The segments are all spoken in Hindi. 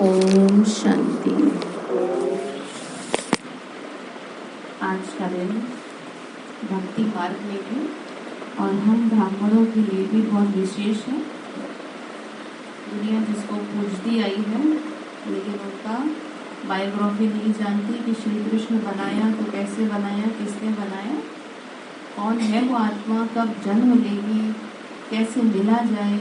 ओम शांति। आज का दिन भक्ति मार्ग में भी और हम ब्राह्मणों के लिए भी बहुत विशेष है। दुनिया जिसको पूजती आई है, लेकिन उनका बायोग्राफी नहीं जानती कि श्री कृष्ण बनाया तो कैसे बनाया, किसने बनाया, कौन है वो आत्मा, कब जन्म लेगी, कैसे मिला जाए।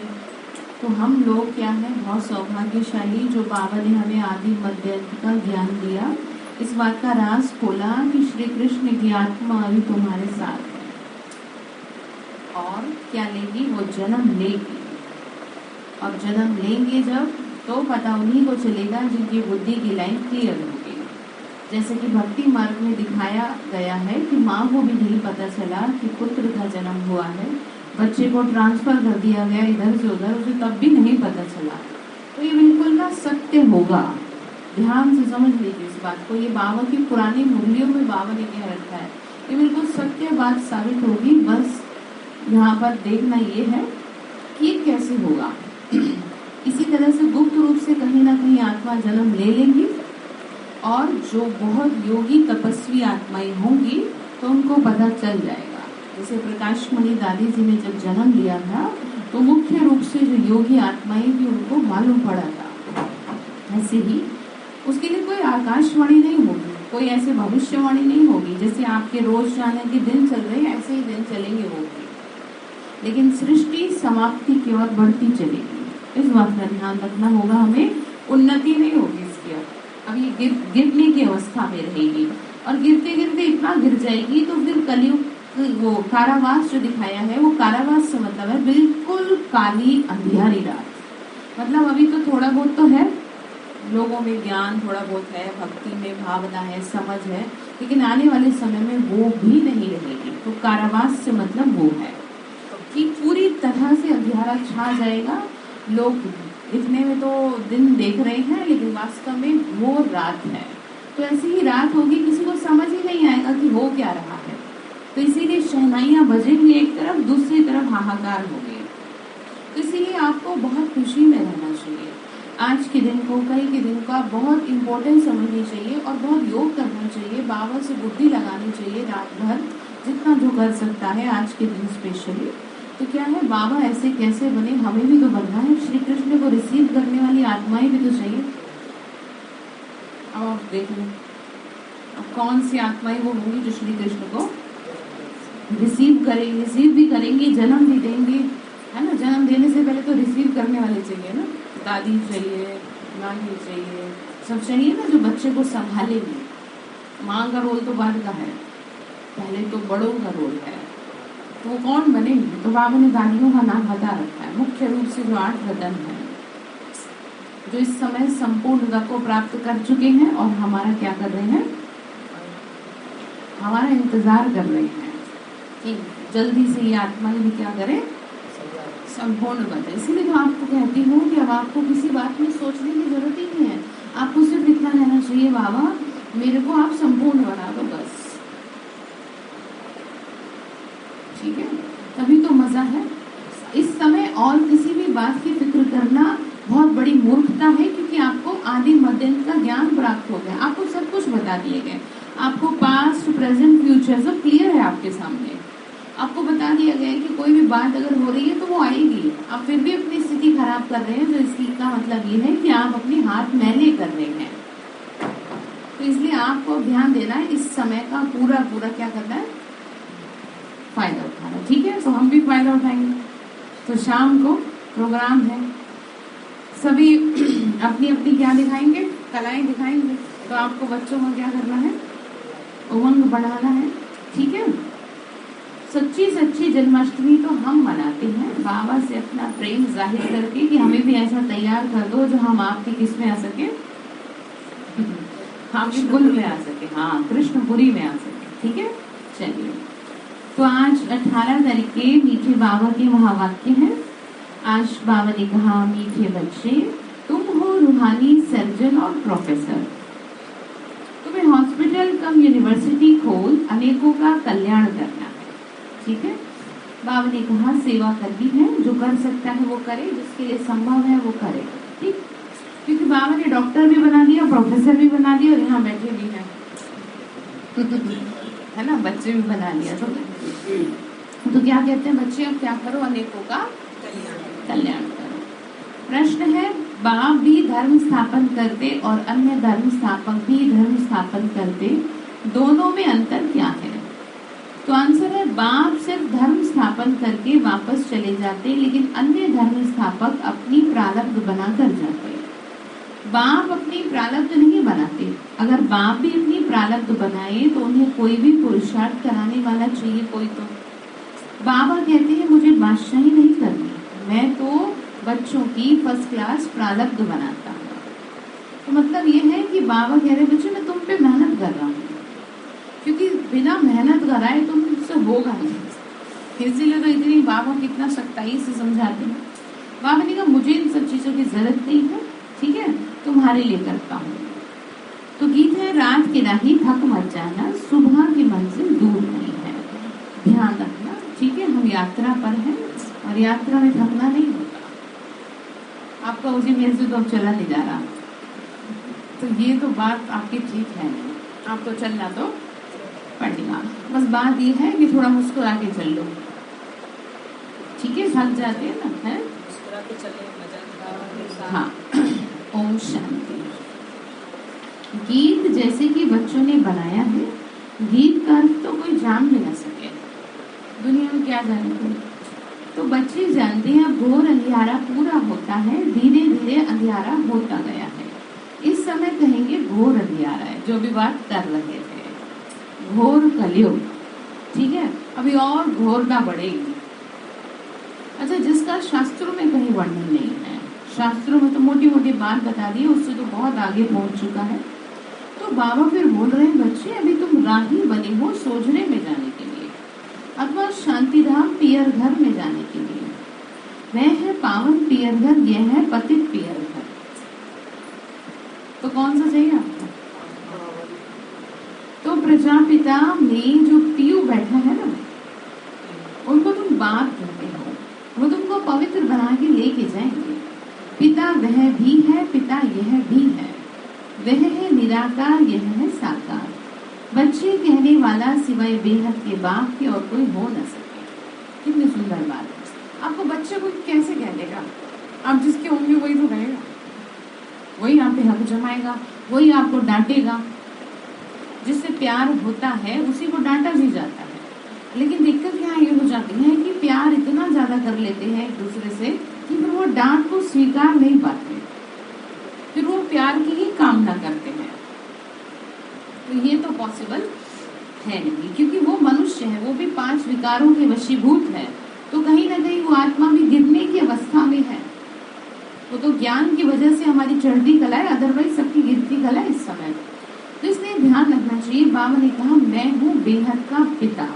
तो हम लोग क्या है, बहुत सौभाग्यशाली जो बाबा ने हमें आदि मध्य अंत का ज्ञान दिया, इस बात का राज खोला कि श्री कृष्ण की आत्मा अभी तुम्हारे साथ है और क्या लेगी, वो जन्म लेगी। और जन्म लेंगे जब, तो पता उन्हीं को चलेगा जिनकी बुद्धि की लाइन क्लियर होगी। जैसे कि भक्ति मार्ग में दिखाया गया है कि माँ को भी नहीं पता चला कि पुत्र का जन्म हुआ है, बच्चे को ट्रांसफर कर दिया गया इधर से उधर, उसे तब भी नहीं पता चला। तो ये बिल्कुल ना सत्य होगा, ध्यान से समझ लीजिए इस बात को। ये बाबा की पुरानी मुरलियों में बाबा ने कह रखा है, ये बिल्कुल सत्य बात साबित होगी। बस यहाँ पर देखना ये है कि ये कैसे होगा। इसी तरह से गुप्त रूप से कहीं ना कहीं आत्मा जन्म ले लेंगी, और जो बहुत योगी तपस्वी आत्माएं होंगी तो उनको पता चल जाएगा। जैसे प्रकाश मणि दादी जी ने जब जन्म लिया था तो मुख्य रूप से जो योगी आत्माएं भी उनको मालूम पड़ा था। ऐसे ही उसके लिए कोई आकाशवाणी नहीं होगी, कोई ऐसे भविष्यवाणी नहीं होगी। जैसे आपके रोज जाने के दिन चल रहे हैं, ऐसे ही दिन चलेंगे वो भी, लेकिन सृष्टि समाप्ति की ओर बढ़ती चलेगी। इस बात का ध्यान रखना होगा हमें। उन्नति नहीं होगी इसकी, अब ये गिरने की अवस्था में रहेगी और गिरते गिरते इतना गिर जाएगी तो फिर कलयुग, वो कारावास जो दिखाया है, वो कारावास से मतलब है बिल्कुल काली अंधियारी रात। मतलब अभी तो थोड़ा बहुत तो है, लोगों में ज्ञान थोड़ा बहुत है, भक्ति में भावना है, समझ है, लेकिन आने वाले समय में वो भी नहीं रहेगी। तो कारावास से मतलब वो है कि पूरी तरह से अंधियारा छा जाएगा। लोग दिखने में तो दिन देख रहे हैं, लेकिन वास्तव में वो रात है। तो ऐसी ही रात होगी, किसी को समझ ही नहीं आएगा कि हो क्या रहा है। तो इसीलिए शहनाइयाँ बजेंगी एक तरफ, दूसरी तरफ हाहाकार होगी। तो इसीलिए आपको बहुत खुशी में रहना चाहिए। आज के दिन को, कल के दिन का बहुत इम्पोर्टेंस समझनी चाहिए और बहुत योग करना चाहिए। बाबा से बुद्धि लगानी चाहिए रात भर, जितना जो कर सकता है आज के दिन स्पेशली। तो क्या है, बाबा ऐसे कैसे बने, हमें भी तो बनना है। श्री कृष्ण को रिसीव करने वाली आत्माएं भी तो चाहिए। अब आप देख लो, अब कौन सी आत्माएं वो होंगी जो श्री कृष्ण को रिसीव करेंगे, रिसीव भी करेंगे, जन्म भी देंगे, है ना। जन्म देने से पहले तो रिसीव करने वाले चाहिए ना, दादी चाहिए, नानी चाहिए, सब चाहिए ना, जो बच्चे को संभालेंगे। माँ का रोल तो बाद का है, पहले तो बड़ों का रोल है। तो वो कौन बनेंगे, तो बाबा ने दादियों का नाम बता रखा है। मुख्य रूप से जो 8 रतन है, जो इस समय संपूर्णता को प्राप्त कर चुके हैं और हमारा क्या कर रहे हैं, हमारा इंतजार कर रहे हैं कि जल्दी से ये आत्माएं भी क्या करें, संपूर्ण बने। इसीलिए तो आपको कहती हूँ कि अब आपको किसी बात में सोचने की जरूरत ही नहीं है। आपको सिर्फ इतना रहना चाहिए, बाबा मेरे को आप संपूर्ण बना दो, बस। ठीक है, तभी तो मजा है इस समय। और किसी भी बात की फिक्र करना बहुत बड़ी मूर्खता है, क्योंकि आपको आदि मध्य अंत का ज्ञान प्राप्त हो गया। आपको सब कुछ बता दिए गए, आपको पास्ट प्रेजेंट फ्यूचर सब क्लियर है आपके सामने। आपको बता दिया गया है कि कोई भी बात अगर हो रही है तो वो आएगी। आप फिर भी अपनी स्थिति खराब कर रहे हैं, तो इसका मतलब ये है कि आप अपने हाथ मैले कर रहे हैं। तो इसलिए आपको ध्यान देना है, इस समय का पूरा पूरा क्या करना है, फायदा उठाना। ठीक है, तो हम भी फायदा उठाएंगे। तो शाम को प्रोग्राम है, सभी अपनी अपनी क्या दिखाएंगे, कलाएं दिखाएंगे। तो आपको बच्चों को क्या करना है, उमंग बढ़ाना है। ठीक है, सच्ची सच्ची जन्माष्टमी तो हम मनाते हैं, बाबा से अपना प्रेम जाहिर करके कि हमें भी ऐसा तैयार कर दो जो हम आपकी किस में आ सके, आपकी कुल में आ सके, हाँ कृष्णपुरी में आ सके। ठीक है, चलिए। तो आज 18 तारीख के मीठे बाबा के महावाक्य हैं। आज बाबा ने कहा, मीठे बच्चे तुम हो रूहानी सर्जन और प्रोफेसर, तुम्हें हॉस्पिटल कम यूनिवर्सिटी खोल अनेकों का कल्याण करना है। ठीक है, बाबा ने कहा सेवा करनी है, जो कर सकता है वो करे, जिसके लिए संभव है वो करे। ठीक, क्योंकि बाबा ने डॉक्टर भी बना दिया, प्रोफेसर भी बना दिया और यहाँ बैठे भी हैं है ना, बच्चे भी बना लिया। तो क्या कहते हैं बच्चे, अब क्या करो, अनेकों का कल्याण करो। प्रश्न है, बाप भी धर्म स्थापन करते और अन्य धर्म स्थापक भी धर्म स्थापन करते, दोनों में अंतर क्या है? तो आंसर है, बाप सिर्फ धर्म स्थापन करके वापस चले जाते, लेकिन अन्य धर्म स्थापक अपनी प्रारब्ध बनाकर जाते। बाप अपनी प्रारब्ध नहीं बनाते। अगर बाप भी अपनी प्रारब्ध बनाए तो उन्हें कोई भी पुरुषार्थ कराने वाला चाहिए कोई। तो बाबा कहते हैं मुझे बादशाही नहीं करनी, मैं तो बच्चों की फर्स्ट क्लास प्रारब्ध बनाता हूँ। तो मतलब ये है कि बाबा कह रहे बच्चों मैं तुम पे मेहनत कर रहा हूँ, क्योंकि बिना मेहनत कराए तुमसे होगा नहीं। इसीलिए तो इतनी बाबा कितना सख्ताई से समझाते हैं। बाबा ने कहा मुझे इन सब चीजों की जरूरत नहीं है, ठीक है, तुम्हारे लिए करता हूँ। तो गीत है, रात की राही थक मत जाना, सुबह की मंजिल दूर नहीं है। ध्यान रखना, ठीक है, हम यात्रा पर हैं और यात्रा में थकना नहीं होता। आपका उसी में से तो अब चला नहीं जा रहा, तो ये तो बात आपकी ठीक है, आपको चलना तो पड़ेगा। बस बात ये है कि थोड़ा मुस्कुरा के चल लो, ठीक है, थक जाते हैं ना, है मुस्कुरा के चले, हाँ। ओम शांति। गीत जैसे कि बच्चों ने बनाया है, गीत का अर्थ तो कोई जान भी ना सके, दुनिया में क्या जाने कोई। तो बच्चे जानते हैं अब घोर अंधियारा पूरा होता है, धीरे धीरे अंधियारा होता गया है। इस समय कहेंगे घोर अंधियारा है, जो भी बात कर रहे थे, घोर कलयुग, ठीक है, अभी और घोरता बढ़ेगी। अच्छा, जिसका शास्त्रों में कहीं वर्णन नहीं है, शास्त्रों में तो मोटी मोटी बात बता दी, उससे तो बहुत आगे पहुंच चुका है। तो बाबा फिर बोल रहे हैं बच्चे अभी तुम राही बने हो सोजरे में जाने के लिए, अथवा शांतिधाम पियर घर में जाने के लिए। वह है पावन पियर घर, यह है पतित पियर घर। तो कौन सा चाहिए आपको? तो प्रजापिता में जो पीयू बैठा है ना, उनको तुम बाप कहते हो, वो तुमको पवित्र बना के लेके जाएंगे। पिता वह भी है, पिता यह भी है, वह है निराकार, यह है साकार। बच्चे कहने वाला सिवाय बेहद के बाप के और कोई हो न सके। कितनी सुंदर बात है। आपको बच्चे को कैसे कह देगा? आप जिसके होंगे वही तो कहेगा, वही आप पे हक जमाएगा, वही आपको डांटेगा। जिससे प्यार होता है उसी को डांटा भी जाता है। लेकिन दिक्कत यहाँ ये हो जाती है कि प्यार इतना ज्यादा कर लेते हैं एक दूसरे से कि फिर वो डांट को स्वीकार नहीं पाते, फिर वो प्यार की ही कामना करते हैं। तो ये तो पॉसिबल है नहीं, क्योंकि वो मनुष्य है, वो भी 5 विकारों के वशीभूत है। तो कहीं ना कहीं वो आत्मा भी गिरने की अवस्था में है। वो तो ज्ञान की वजह से हमारी चढ़ती कला है, अदरवाइज सबकी गिरती कला है इस समय। तो इसलिए ध्यान रखना चाहिए। बाबा ने कहा मैं हूँ बेहद का पिता,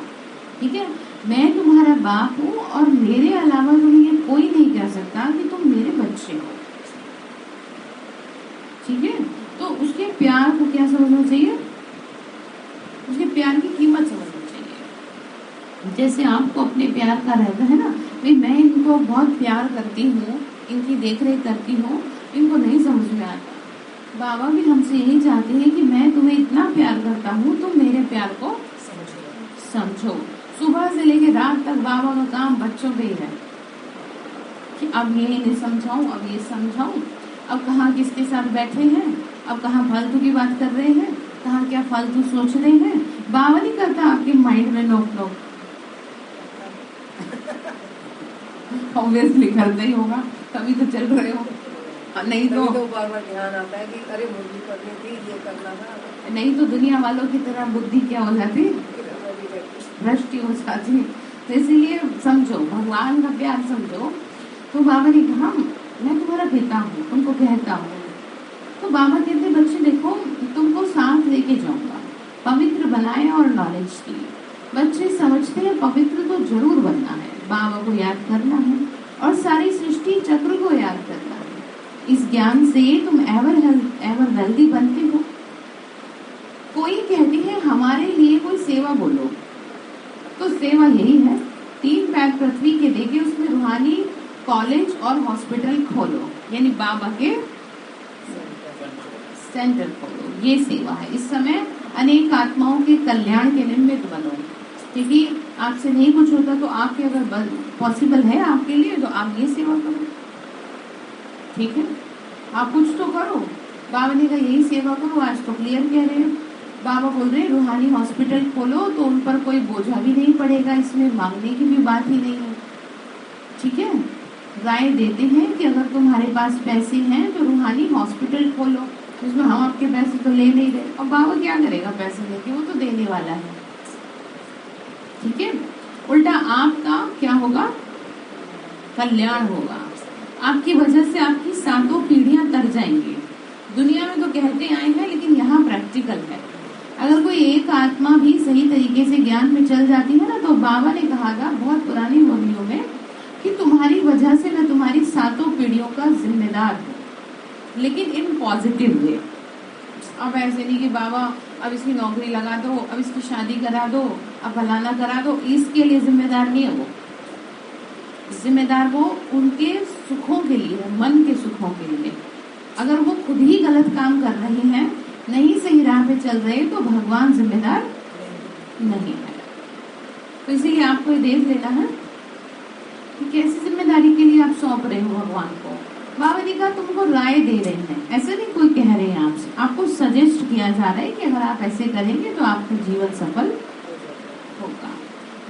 ठीक है, मैं तुम्हारा बाप हूँ और मेरे अलावा तुम्हें ये कोई नहीं कह सकता कि तुम मेरे बच्चे हो, ठीक है। तो उसके प्यार को क्या समझना चाहिए? उसके प्यार की कीमत समझनी चाहिए। जैसे आपको अपने प्यार का रहता है ना, भाई मैं इनको बहुत प्यार करती हूँ, इनकी देखरेख करती हूँ, इनको नहीं समझ में आता। बाबा भी हमसे यही चाहते हैं कि मैं तुम्हें इतना प्यार करता हूँ, तुम मेरे प्यार को समझो। सुबह से लेकर रात तक बाबा का काम बच्चों पे ही है कि अब ये नहीं समझाऊं, अब ये समझाऊं, अब कहाँ किसके साथ बैठे हैं, अब कहाँ फालतू की बात कर रहे हैं, कहाँ क्या फालतू सोच रहे हैं। बाबा नहीं करता आपके माइंड में नोक नोक ऑब्वियसली करते ही होगा, तभी तो चल रहे हो। नहीं तो बार बार ध्यान आता है कि अरे मुरली करनी थी, ये करना था। नहीं तो दुनिया वालों की तरह बुद्धि क्या हो जाती, भ्रष्ट हो जाती। तो इसीलिए समझो, भगवान का प्यार समझो। तो बाबा ने कहा मैं तुम्हारा पिता हूँ, तुमको कहता हूँ। तो बाबा कहते बच्चे देखो तुमको साथ लेके जाऊंगा, पवित्र बनाए और नॉलेज दी। बच्चे समझते हैं पवित्र तो जरूर बनना है, बाबा को याद करना है और सारी सृष्टि चक्र को याद करना है। इस ज्ञान से तुम एवर हेल्दी बनते हो। कोई कहती है हमारे लिए कोई सेवा बोलो, तो सेवा यही है 3 पैर पृथ्वी के देके उसमें रूहानी कॉलेज और हॉस्पिटल खोलो, यानी बाबा के सेंटर खोलो, ये सेवा है। इस समय अनेक आत्माओं के कल्याण के निमित्त बनो, क्योंकि आपसे नहीं कुछ होता तो आपके अगर पॉसिबल है आपके लिए तो आप ये सेवा करो, ठीक है। आप कुछ तो करो। बाबा ने कहा यही सेवा करो, आज तो क्लियर कह रहे हैं। बाबा बोल रहे हैं रूहानी हॉस्पिटल खोलो तो उन पर कोई बोझा भी नहीं पड़ेगा, इसमें मांगने की भी बात ही नहीं है, ठीक है। राय देते हैं कि अगर तुम्हारे पास पैसे हैं तो रूहानी हॉस्पिटल खोलो, जिसमें हम आपके पैसे तो ले नहीं रहे, और बाबा क्या करेगा पैसे लेके, वो तो देने वाला है, ठीक है। उल्टा आपका क्या होगा, कल्याण होगा। आपकी वजह से आपकी 7 पीढ़ियां तर जाएंगी। दुनिया में तो कहते आए हैं लेकिन यहाँ प्रैक्टिकल है। अगर कोई एक आत्मा भी सही तरीके से ज्ञान में चल जाती है ना, तो बाबा ने कहा था बहुत पुरानी मुरलियों में कि तुम्हारी वजह से मैं तुम्हारी 7 पीढ़ियों का जिम्मेदार हूँ, लेकिन इन पॉजिटिव वे। अब ऐसे नहीं कि बाबा अब इसकी नौकरी लगा दो, अब इसकी शादी करा दो, अब फलाना करा दो, इसके लिए जिम्मेदार नहीं है वो। जिम्मेदार वो उनके सुखों के लिए, मन के सुखों के लिए। अगर वो खुद ही गलत काम कर रहे हैं, नहीं सही राह पे चल रहे, तो भगवान जिम्मेदार नहीं है। तो इसीलिए आपको ये देख लेना है कि कैसी जिम्मेदारी के लिए आप सौंप रहे हो भगवान को। बाबा ने कहा तुमको राय दे रहे हैं, ऐसे नहीं कोई कह रहे हैं आपसे, आपको सजेस्ट किया जा रहा है कि अगर आप ऐसे करेंगे तो आपका जीवन सफल होगा,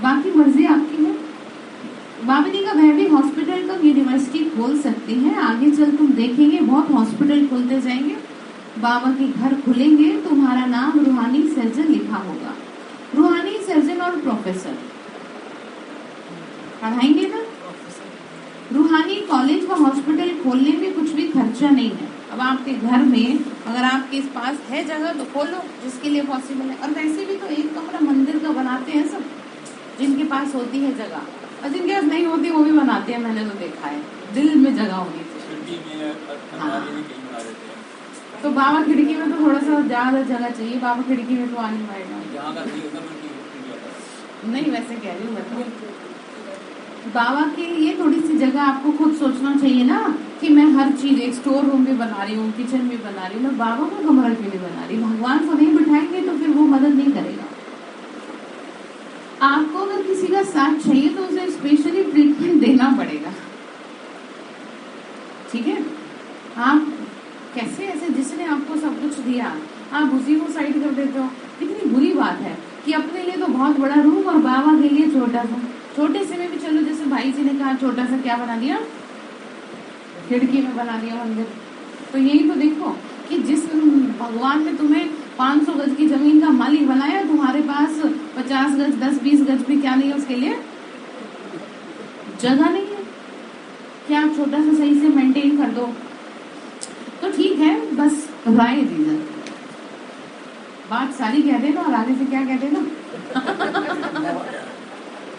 बाकी मर्जी आपकी है। बाबा ने कहा वह भी हॉस्पिटल कब यूनिवर्सिटी खोल सकती है, आगे चल तुम देखेंगे बहुत हॉस्पिटल खुलते जाएंगे, बाबा के घर खुलेंगे, तुम्हारा नाम रूहानी सर्जन लिखा होगा। रूहानी सर्जन और प्रोफेसर पढ़ाएंगे ना। रूहानी कॉलेज व हॉस्पिटल खोलने में कुछ भी खर्चा नहीं है। अब आपके घर में अगर आपके पास है जगह तो खोलो, जिसके लिए पॉसिबल है। और वैसे भी तो एक कमरा मंदिर का बनाते हैं सब, जिनके पास होती है जगह, और जिनके पास नहीं होती वो भी बनाते हैं, मैंने तो देखा है। दिल में जगह होनी चाहिए। हाँ। तो बाबा खिड़की में तो थोड़ा सा ज्यादा जगह चाहिए, बाबा खिड़की में तो आ नहीं पाएगा। नहीं वैसे कह रही हूँ मैं तो, बाबा के लिए थोड़ी सी जगह आपको खुद सोचना चाहिए ना कि मैं हर चीज, एक स्टोर रूम भी बना रही हूँ, किचन भी बना रही हूँ, मैं बाबा को कमरा के लिए बना रही हूँ। भगवान को नहीं बिठाएंगे तो फिर वो मदद नहीं करेगा। आपको अगर किसी का साथ चाहिए तो उसे स्पेशली ट्रीटमेंट देना पड़ेगा, ठीक है। आप कैसे ऐसे, जिसने आपको सब कुछ दिया आप उसी को साइड कर देते हो। कितनी बुरी बात है कि अपने लिए तो बहुत बड़ा रूम और बाबा के लिए छोटा सा। छोटे से में भी चलो, जैसे भाई जी ने कहा छोटा सा क्या बना दिया, खिड़की में बना दिया मंदिर। तो यही तो देखो कि जिस भगवान ने तुम्हें 500 गज की जमीन का मालिक बनाया, तुम्हारे पास 50 गज 10-20 गज भी क्या नहीं है, उसके लिए जगह नहीं है। क्या आप छोटा सा सही से मेंटेन कर दो तो ठीक है, बस राय दी जाती है। बात सारी कह देना और आगे से क्या कह देना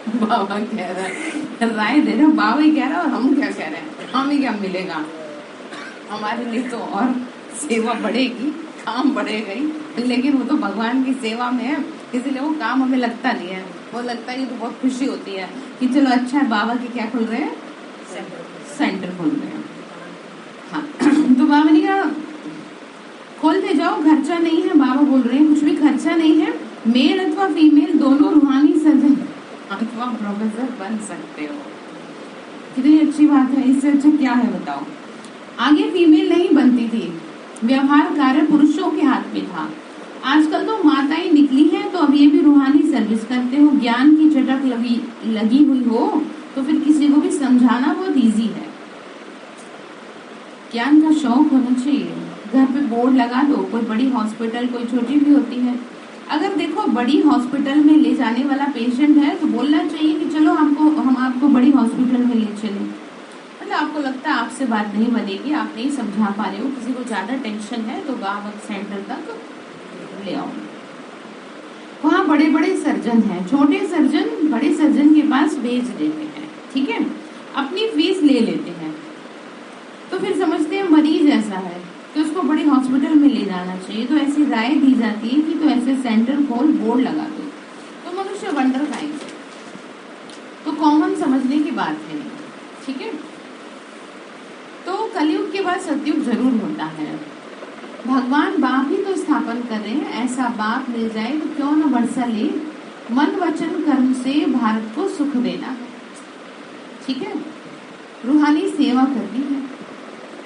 बाबा कह रहा है, राय दे रहे, बाबा ही कह रहा है, और हम क्या कह रहे हैं, हमें क्या मिलेगा। हमारे लिए तो और सेवा बढ़ेगी, काम बढ़ेगा ही, लेकिन वो तो भगवान की सेवा में है, इसलिए वो काम हमें लगता नहीं है। वो लगता है तो बहुत खुशी होती है कि चलो अच्छा है, बाबा के क्या खुल रहे हैं, सेंटर खुल रहे हैं। हाँ तो बाबा ने कहा खोलते जाओ, खर्चा नहीं है। बाबा बोल रहे हैं कुछ भी खर्चा नहीं है, मेल अथवा फीमेल दोनों रूहानी सर्जन अथवा प्रोफेसर बन सकते हो। कितनी अच्छी बात है, इससे अच्छा क्या है बताओ। आगे फीमेल नहीं बनती थी, व्यवहार कार्य पुरुषों के हाथ में था। आजकल तो माताएं निकली हैं, तो अब ये भी रूहानी सर्विस करते हो। ज्ञान की चटक लगी हुई हो तो फिर किसी को भी समझाना बहुत इजी है। ज्ञान का शौक होना चाहिए। घर पे बोर्ड लगा दो, कोई बड़ी हॉस्पिटल कोई छोटी भी होती है। अगर देखो बड़ी हॉस्पिटल में ले जाने वाला पेशेंट है तो बोलना चाहिए कि चलो हम आपको बड़ी हॉस्पिटल में ले चलें। मतलब आपको लगता है आपसे बात नहीं बनेगी, आप नहीं समझा पा रहे हो, किसी को ज्यादा टेंशन है तो गाँव सेंटर तक ले आओ। वहाँ बड़े बड़े सर्जन हैं, छोटे सर्जन बड़े सर्जन के पास भेज देते हैं, ठीक है, अपनी फीस ले लेते हैं। तो फिर समझते हैं मरीज ऐसा है कि उसको बड़ी हॉस्पिटल में ले जाना चाहिए, तो ऐसी राय दी जाती है कि तो ऐसे सेंटर खोल, बोर्ड लगा दो, तो मनुष्य वंडर खाएंगे। तो कॉमन समझने की बात है, ठीक है। तो कलयुग के बाद सतयुग जरूर होता है। भगवान बाप ही तो स्थापन कर रहे हैं, ऐसा बाप मिल जाए तो क्यों न वर्षा ले, मन वचन कर्म से भारत को सुख देना है। ठीक है, रूहानी सेवा करनी है।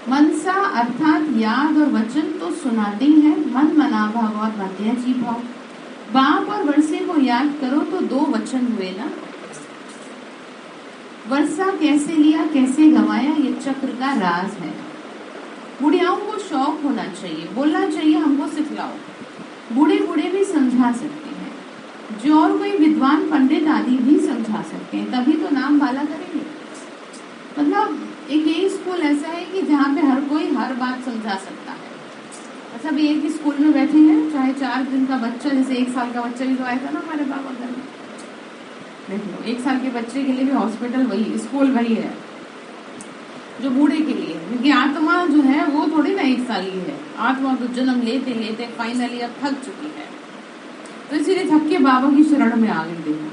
मनसा अर्थात याद और वचन तो सुनाते ही है, मन मना भाव और मध्याजी भाव। बाप और वर्षे को याद करो तो दो वचन हुए ना। वर्षा कैसे लिया कैसे गवाया, ये चक्र का राज है। बुढ़ियाओं को शौक होना चाहिए, बोलना चाहिए हमको सिखलाओ। बूढ़े बूढ़े भी समझा सकते हैं, जो और कोई विद्वान पंडित आदि भी समझा सकते हैं, तभी तो नाम वाला करेंगे। मतलब एक यही स्कूल ऐसा है कि जहाँ पे हर कोई हर बात समझा सकता है। अच्छा, अभी एक ही स्कूल में बैठे हैं, चाहे 4 दिन का बच्चा, जैसे 1 साल का बच्चा भी तो आया था ना हमारे बाबा घर में, देख लो 1 साल के बच्चे के लिए भी हॉस्पिटल वही, स्कूल वही है जो बूढ़े के लिए, क्योंकि आत्मा जो है वो थोड़ी ना 1 साल की है। आत्मा तो जन्म लेते लेते फाइनली अब थक चुकी है, तो इसीलिए थक के बाबा की शरण में आ गई। देखा,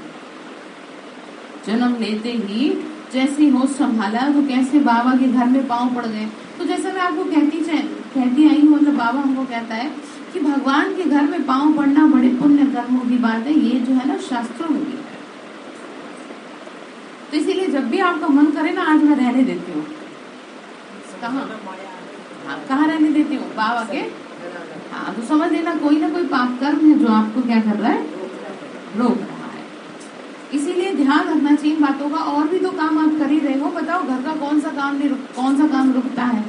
जन्म लेते ही जैसे होश संभाला तो कैसे बाबा के घर में पांव पड़ गए। तो जैसा मैं आपको कहती आई हूँ, मतलब बाबा हमको कहता है कि भगवान के घर में पांव पड़ना बड़े पुण्य कर्मों की बात है, ये जो है ना शास्त्रों में भी है। तो इसीलिए जब भी आपका मन करे ना, आज मैं रहने देती हूँ। कहाँ? हाँ, कहाँ रहने देती हूँ? बाबा के। हाँ, तो समझ लेना कोई ना कोई पाप कर्म है जो आपको क्या कर रहा है, रोक रहा है। इसीलिए ध्यान रखना चाहिए बातों का। और भी तो काम आप कर ही रहे हो, बताओ घर का कौन सा काम रुकता है?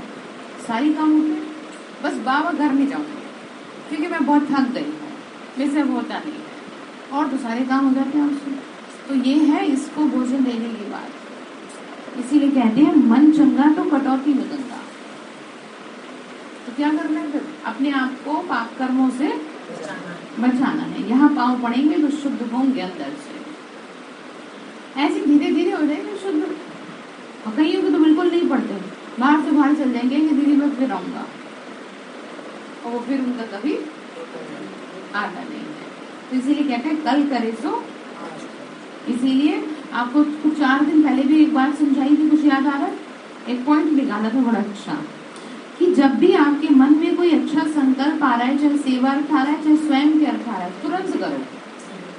सारी काम होते हैं। बस बाबा घर में जाऊंगी क्योंकि मैं बहुत थक गई हूँ, मेरे से होता नहीं है, और तो सारे काम हो जाते हैं उससे। तो ये है इसको भोजन देने की बात। इसीलिए कहते हैं मन चंगा तो कटौती में गंगा। तो क्या करना है फिर? अपने आप को पाप कर्मों से बचाना है। यहाँ पाँव पड़ेंगे तो शुद्ध होंगे अंदर से, ऐसे धीरे धीरे हो जाएंगे शुद्ध। और कईयों को तो बिल्कुल नहीं पड़ते, बाहर से बाहर चल जाएंगे कि दीदी मैं फिर आऊंगा, और वो फिर उनका कभी आता नहीं है। तो इसीलिए कहते हैं कल करे सो। इसीलिए आपको कुछ 4 दिन पहले भी एक बात समझाई थी, कुछ याद आ रहा है? एक पॉइंट निकाला था बड़ा अच्छा, कि जब भी आपके मन में कोई अच्छा संकल्प आ रहा है, चाहे सेवा अर्थ आ रहा है चाहे स्वयं के अर्थ आ रहा है, तुरंत करो,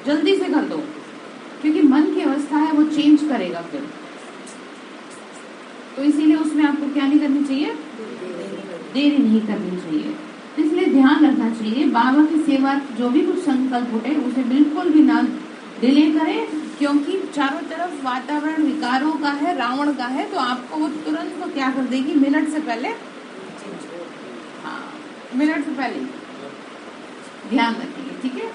जल्दी से कर दो, क्योंकि मन की अवस्था है वो चेंज करेगा फिर। तो इसीलिए उसमें आपको क्या नहीं करनी चाहिए, देरी नहीं करनी चाहिए। तो इसलिए ध्यान रखना चाहिए बाबा की सेवा जो भी कुछ संकल्प उठे उसे बिल्कुल भी ना डिले करें, क्योंकि चारों तरफ वातावरण विकारों का है, रावण का है, तो आपको वो तुरंत को क्या कर देगी, मिनट से पहले। हाँ, मिनट से पहले ध्यान रखिए, ठीक है।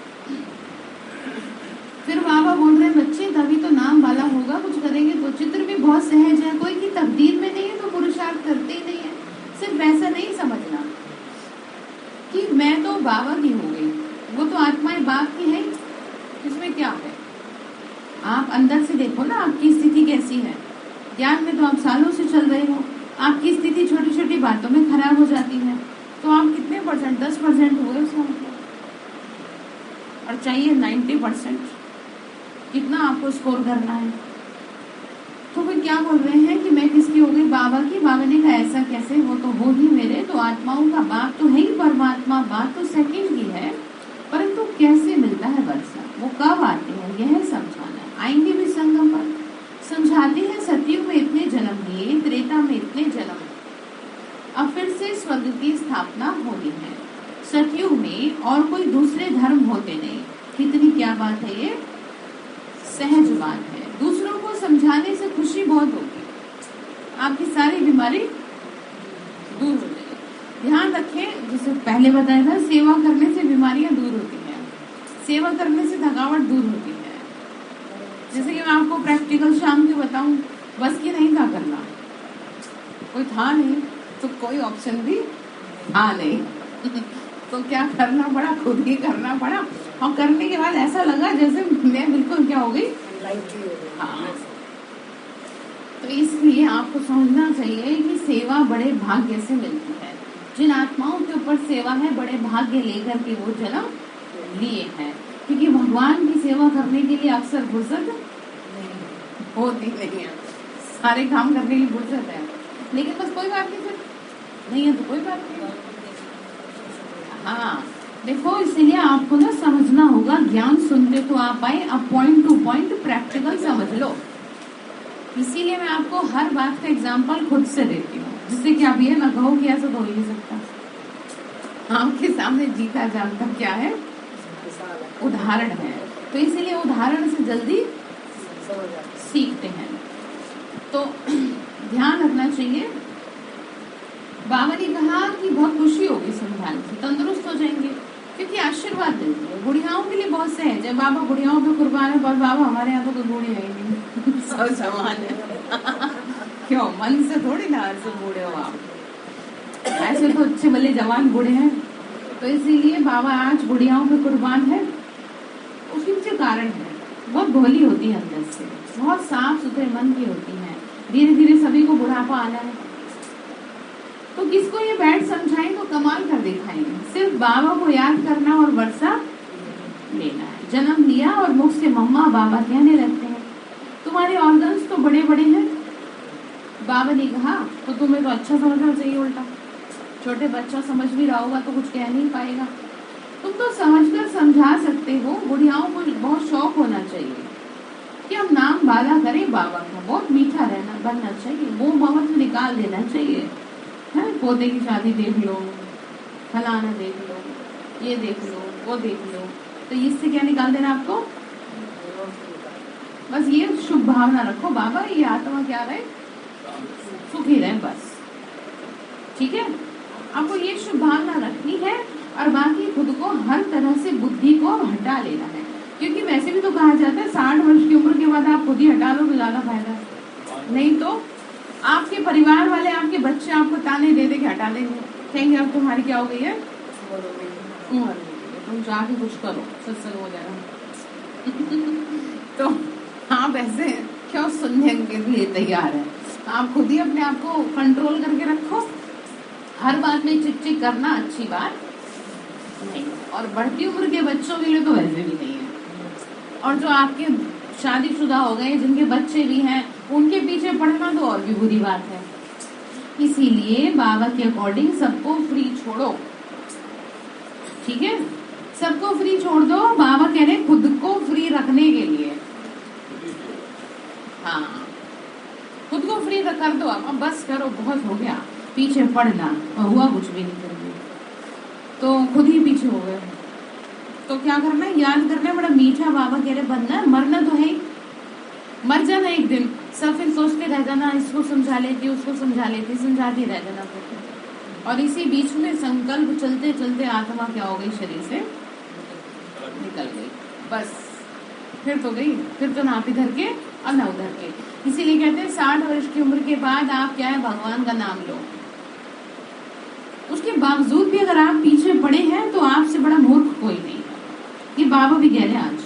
फिर बाबा बोल रहे हैं बच्चे तभी तो नाम वाला होगा, कुछ करेंगे तो। चित्र भी बहुत सहज है, कोई की तकदीर में नहीं है तो पुरुषार्थ करते ही नहीं है। सिर्फ ऐसा नहीं समझना कि मैं तो बाबा की हो गई, वो तो आत्माएं बाप की है, इसमें क्या है। आप अंदर से देखो ना आपकी स्थिति कैसी है। ज्ञान में तो आप सालों से चल रहे हो, आपकी स्थिति छोटी छोटी बातों में खराब हो जाती है, तो आप कितने %? 10% हुए उसका मतलब, और चाहिए 90%। कितना आपको स्कोर करना है? तो फिर क्या बोल रहे हैं कि मैं किसकी हो गई, बाबा की। बाबा ने कहा ऐसा कैसे, वो तो हो ही मेरे, तो आत्माओं का बाप तो है ही परमात्मा, बात तो सेकंड की है, परंतु कैसे मिलता है वर्षा, वो कब आते हैं, यह समझाना है। आएंगे भी संगम पर, समझाते हैं सतयुग में इतने जन्म लिए, त्रेता में इतने जन्म, अब फिर से स्वर्ग की स्थापना होनी है। सतयुग में और कोई दूसरे धर्म होते नहीं। कितनी क्या बात है, ये सहज बात है। दूसरों को समझाने से खुशी बहुत होगी, आपकी सारी बीमारी दूर हो जाएगी। ध्यान रखें, जैसे पहले बताया था, सेवा करने से बीमारियां दूर होती हैं, सेवा करने से थकावट दूर होती है। जैसे कि मैं आपको प्रैक्टिकल शाम की बताऊं, बस की नहीं था करना, कोई था नहीं तो कोई ऑप्शन भी आ नहीं तो क्या करना पड़ा, खुद ही करना पड़ा। और करने के बाद ऐसा लगा जैसे मैं बिल्कुल क्या हो गई, हाँ। तो इसलिए आपको समझना चाहिए कि सेवा बड़े भाग्य से मिलती है। जिन आत्माओं के ऊपर सेवा है, बड़े भाग्य लेकर के वो जन्म लिए हैं, क्योंकि भगवान की सेवा करने के लिए अक्सर फुर्सत होती नहीं है, सारे काम करने की फुर्सत है, लेकिन बस कोई बात नहीं, फिर नहीं है तो कोई बात नहीं। हाँ देखो, इसीलिए आपको ना समझना होगा, ज्ञान सुनते तो आप आए, अब पॉइंट टू पॉइंट प्रैक्टिकल समझ लो। इसीलिए मैं आपको हर बात का एग्जाम्पल खुद से देती हूँ, जिससे कि आप ये ना कहो कि ऐसा तो हो ही नहीं सकता। आपके सामने जीता जानता क्या है, उदाहरण है, तो इसीलिए उदाहरण से जल्दी सीखते हैं। तो ध्यान रखना चाहिए। बाबा ने कहा कि बहुत खुशी होगी समझाने से, तंदुरुस्त हो जाएंगे, क्योंकि आशीर्वाद देते हैं। बुढ़ियाओं के लिए बहुत सहज है, बाबा बुढ़ियाओं पे कुर्बान है, पर बाबा हमारे यहाँ तो कोई बूढ़े है ही नहीं सब समान है क्यों, मन से थोड़ी ना ऐसे बूढ़े हो आप, ऐसे तो अच्छे भले जवान बूढ़े हैं। तो इसीलिए बाबा आज बुढ़ियाओं पे कुर्बान है, उसके पीछे कारण है। बहुत भोली होती है अंदर से, बहुत साफ सुथरे मन की होती है। धीरे धीरे सभी को बुढ़ापा आना है, तो किसको ये बैठ समझाएं तो कमाल कर दिखाएंगे। सिर्फ बाबा को याद करना और वर्षा लेना है। जन्म लिया और मुख से मम्मा बाबा कहने लगते हैं, तुम्हारे ऑर्गन्स तो बड़े बड़े हैं। बाबा ने कहा तो तुम्हें तो अच्छा समझना चाहिए, उल्टा छोटे बच्चा समझ भी रहा होगा तो कुछ कह नहीं पाएगा। तुम तो समझकर समझा सकते हो। बुढ़ियाओं को बहुत शौक होना चाहिए कि हम नाम बाला करें बाबा का, बहुत मीठा रहना बनना चाहिए, वो मोहम्मद में निकाल देना चाहिए। है पोते की शादी देख लो, फलाना देख लो, ये देख लो, वो देख लो, तो इससे क्या निकाल देना आपको, बस ये शुभ भावना रखो, बाबा ये आत्मा क्या रहे, सुखी रहे बस, ठीक है। आपको ये शुभ भावना रखनी है और बाकी खुद को हर तरह से बुद्धि को हटा लेना है, क्योंकि वैसे भी तो कहा जाता है 60 वर्ष की उम्र के बाद आप खुद ही हटा लो तो ज्यादा फायदा है। नहीं तो आपके परिवार वाले, आपके बच्चे आपको ताने दे दे के हटा देंगे, कहेंगे अब तुम्हारी क्या हो गई है, तुम जाके कुछ करो, सत्संग हो जाएगा तो आप ऐसे क्यों सुनने के लिए तैयार है। आप खुद ही अपने आप को कंट्रोल करके रखो। हर बात में चिक चिक करना अच्छी बात नहीं, और बढ़ती उम्र के बच्चों के लिए तो वैसे भी नहीं है। और जो आपके शादीशुदा हो गए, जिनके बच्चे भी हैं, उनके पीछे पड़ना तो और भी बुरी बात है। इसीलिए बाबा के अकॉर्डिंग सबको फ्री छोड़ो, ठीक है, सबको फ्री छोड़ दो। बाबा कह रहे खुद को फ्री रखने के लिए, हाँ खुद को फ्री कर दो। अब बस करो, बहुत हो गया पीछे पड़ना, और हुआ कुछ भी नहीं करना, तो खुद ही पीछे हो गए। तो क्या करना है, याद करना है, बड़ा मीठा बाबा कह रहे बनना है, मरना तो है ही, मर जाना एक दिन, सब फिर सोचते रह जाना, इसको समझा लेती, उसको समझा लेती, समझाती रह जाना फिर। और इसी बीच में संकल्प चलते चलते आत्मा क्या हो गई, शरीर से निकल गई, बस फिर तो गई, फिर तो ना इधर के और ना उधर के। इसीलिए कहते हैं 60 वर्ष की उम्र के बाद आप क्या है, भगवान का नाम लो। उसके बावजूद भी अगर आप पीछे पड़े हैं तो आपसे बड़ा मूर्ख कोई नहीं है, ये बाबा भी कह रहे हैं आज।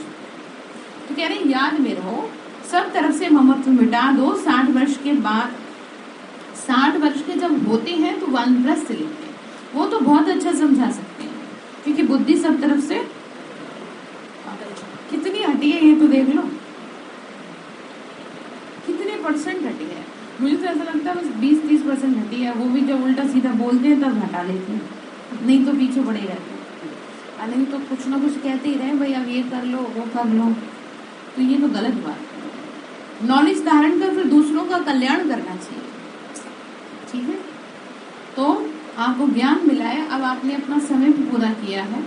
तो कह रहे हैं याद में रहो, सब तरफ से ममत्व मिटा दो। 60 वर्ष के बाद, 60 वर्ष के जब होते हैं तो वानप्रस्थ लिखते हैं, वो तो बहुत अच्छा समझा सकते हैं, क्योंकि बुद्धि सब तरफ से कितनी हटी है, ये तो देख लो कितने परसेंट हटी है। मुझे तो ऐसा लगता है बस 20-30% हटी है, वो भी जब उल्टा सीधा बोलते हैं तब हटा लेते हैं, नहीं तो पीछे पड़े रहते हैं। नहीं तो कुछ ना कुछ कहते ही रहे, भाई अब ये कर लो, वो कर लो, तो ये तो गलत बात है। नॉलेज धारण कर फिर दूसरों का कल्याण करना चाहिए, ठीक है। तो आपको ज्ञान मिला है, अब आपने अपना समय भी पूरा किया है।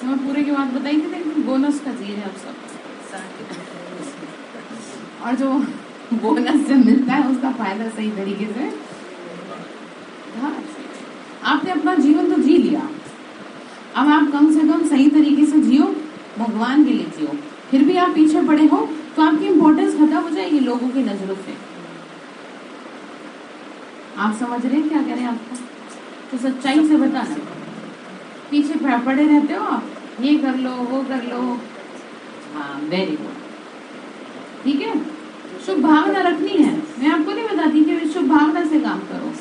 समय पूरे के बाद बताइए कि बोनस का चीज है अब सब, और जो बोनस जो मिलता है उसका फायदा सही तरीके से, हाँ आपने अपना जीवन तो जी लिया, अब आप कम से कम सही तरीके से जियो, भगवान के लिए जियो। फिर भी आप पीछे पड़े हो तो आपकी इम्पोर्टेंस खत्म हो जाएगी लोगों की नजरों से। आप समझ रहे हैं क्या कह रहे हैं आपको, तो सच्चाई से बताना। पीछे पड़े रहते हो आप, ये कर लो, वो कर लो, हाँ वेरी गुड, ठीक है। शुभ भावना रखनी है, मैं आपको नहीं बताती कि शुभ भावना से काम करो।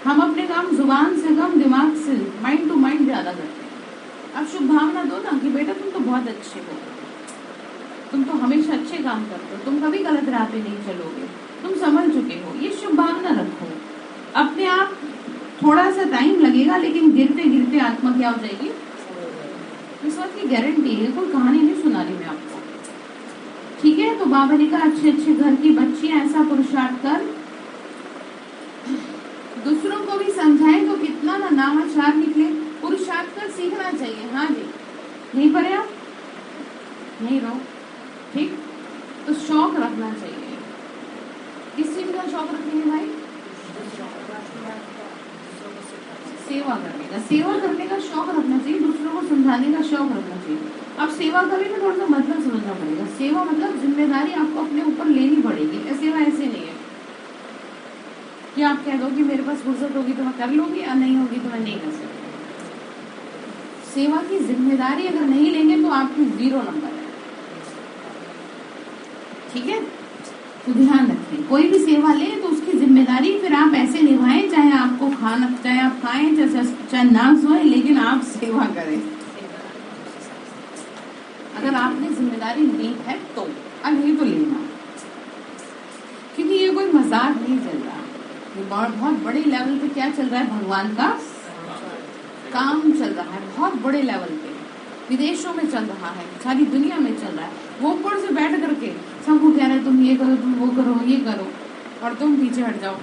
हम अपने काम जुबान से कम दिमाग से, माइंड टू माइंड ज्यादा करते हैं। अब शुभ भावना दो ना कि बेटा तुम तो बहुत अच्छे हो, तुम तो हमेशा अच्छे काम करते हो, तुम कभी गलत राह पे नहीं चलोगे, तुम समझ चुके हो, ये शुभ भावना रखो। अपने आप थोड़ा सा टाइम लगेगा, लेकिन गिरते गिरते आत्मा क्या हो जाएगी, इस बात की गारंटी है। कोई कहानी नहीं सुना रही मैं आपको, ठीक है। तो बाबा ने कहा अच्छे अच्छे घर की बच्चियां ऐसा पुरुषार्थ कर, दूसरों को भी समझाएं तो कितना ना नामाचार निकले। पुरुषार्थ कर सीखना चाहिए। हाँ जी, नहीं पढ़े आप, नहीं रहो, ठीक। तो शौक रखना चाहिए। किस चीज का शौक रखेंगे भाई? सेवा करने का, सेवा करने का शौक रखना चाहिए, दूसरों को समझाने का शौक रखना चाहिए। अब सेवा करेंगे थोड़ा सा मतलब समझना पड़ेगा। सेवा मतलब जिम्मेदारी आपको अपने ऊपर लेनी पड़ेगी। सेवा ऐसे नहीं है कि आप कह दो कि मेरे पास फुर्सत होगी तो मैं कर लूंगी और नहीं होगी तो मैं नहीं कर सकती। सेवा की जिम्मेदारी अगर नहीं लेंगे तो आपकी 0 नंबर है, ठीक है। तो ध्यान रखें, कोई भी सेवा ले तो उसकी जिम्मेदारी फिर आप ऐसे निभाएं, चाहे आपको खाना, चाहे आप खाएं, चाहे ना सोए, लेकिन आप सेवा करें। अगर आपने जिम्मेदारी ली है तो, और नहीं तो लेना, क्योंकि ये कोई मजाक नहीं चल रहा, ये बहुत बड़े लेवल पे क्या चल रहा है, भगवान का काम चल रहा है बहुत बड़े लेवल पे, विदेशों में चल रहा है, सारी दुनिया में चल रहा है। वो ऊपर से बैठ करके सबको कह रहे हैं तुम ये करो, तुम वो करो, ये करो, और तुम पीछे हट जाओ।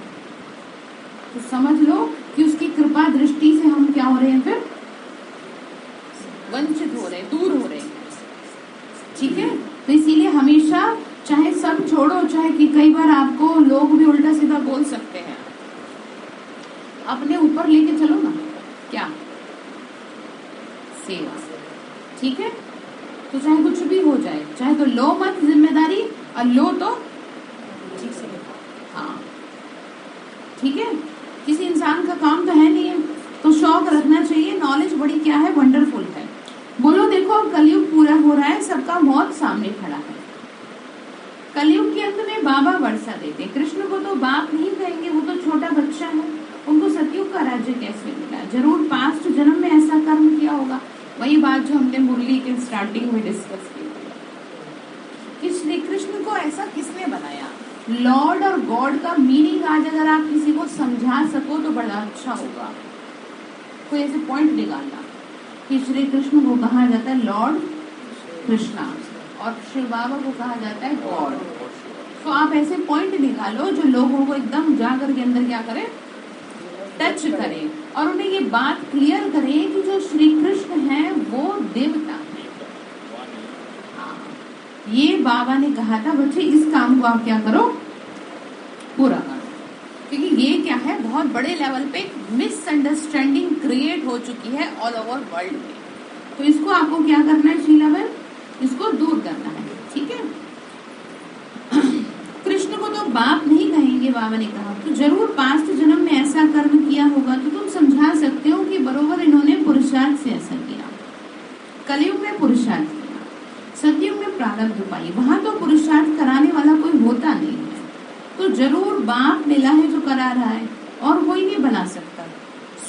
तो समझ लो कि उसकी कृपा दृष्टि से हम क्या हो रहे हैं, फिर वंचित हो रहे हैं, दूर हो रहे हैं, ठीक है। तो इसीलिए हमेशा चाहे सब छोड़ो, चाहे कि कई बार आपको लोग भी उल्टा सीधा बोल सकते हैं, अपने ऊपर लेके चलो ना, क्या सेवा, ठीक है। तो चाहे कुछ भी हो जाए, चाहे तो लो मत जिम्मेदारी, और लो तो ठीक से, हाँ, ठीक है। किसी इंसान का काम तो है नहीं है, तो शौक रखना चाहिए। नॉलेज बड़ी क्या है, वंडरफुल है। बोलो देखो अब कलयुग पूरा हो रहा है, सबका मौत सामने खड़ा है। कलयुग के अंत में बाबा वर्षा देते। कृष्ण को तो बाप नहीं कहेंगे, वो तो छोटा बच्चा है, उनको सतयुग का राज्य कैसे मिला? जरूर पास्ट जन्म में ऐसा कर्म किया होगा। वही बात जो हमने मुरली के स्टार्टिंग में डिस्कस की कि श्री कृष्ण को ऐसा किसने बनाया। लॉर्ड और गॉड का मीनिंग आज अगर आप किसी को समझा सको तो बड़ा अच्छा होगा। कोई ऐसे पॉइंट निकालना कि श्री कृष्ण को कहा जाता है लॉर्ड कृष्णा और श्री बाबा को कहा जाता है गॉड। तो आप ऐसे पॉइंट निकालो जो लोगों को एकदम जाकर के अंदर क्या करे, टच करें, और उन्हें ये बात क्लियर करें कि जो श्री कृष्ण है वो देवता है। ये बाबा ने कहा था बच्चे इस काम को आप क्या करो, पूरा करो, क्योंकि ये क्या है, बहुत बड़े लेवल पे मिसअंडरस्टैंडिंग क्रिएट हो चुकी है ऑल ओवर वर्ल्ड में। तो इसको आपको क्या करना है शीला बहन, इसको दूर करना है, ठीक है। कृष्ण को तो बाप नहीं कहेंगे बाबा ने कहा, तो जरूर पास्ट जन्म में ऐसा कर्म किया होगा तो तुम समझा सकते हो कि बरोबर इन्होंने पुरुषार्थ से ऐसा किया। कलयुग में पुरुषार्थ किया, सतयुग में प्रारब्ध पाई, वहां तो पुरुषार्थ कराने वाला कोई होता नहीं है। तो जरूर बाप मिला है जो करा रहा है, और कोई नहीं बना सकता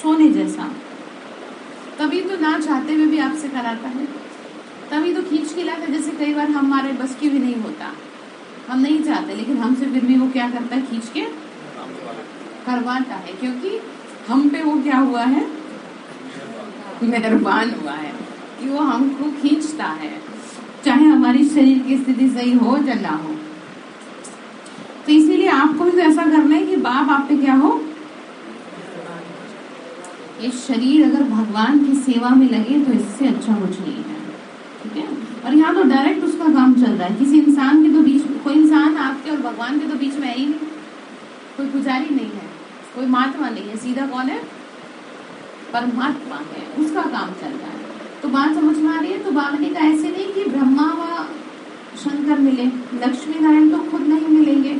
सोने जैसा। तभी तो ना चाहते हुए भी आपसे कराता है, तभी तो खींच के लाता है। जैसे कई बार हमारे बस की भी नहीं होता, हम नहीं चाहते, लेकिन हमसे फिर भी वो क्या करता है, खींच के करवाता है, क्योंकि हम पे वो क्या हुआ है, मेहरबान हुआ है कि वो हमको खींचता है, चाहे हमारी शरीर की स्थिति सही हो या ना हो। तो इसीलिए आपको भी तो ऐसा करना है कि बाप आप पे क्या हो, ये शरीर अगर भगवान की सेवा में लगे तो इससे अच्छा कुछ नहीं है, ठीक है। और यहाँ तो डायरेक्ट उसका काम चल रहा है, किसी इंसान के तो बीच, कोई इंसान आपके और भगवान के तो बीच में है ही नहीं, कोई पुजारी नहीं है, कोई महात्मा नहीं है, सीधा कौन है, परमात्मा है, उसका काम चल रहा है। तो बात समझ में आ रही है। तो बाबा ने कहा ऐसे नहीं कि ब्रह्मा व शंकर मिले, लक्ष्मी नारायण तो खुद नहीं मिलेंगे,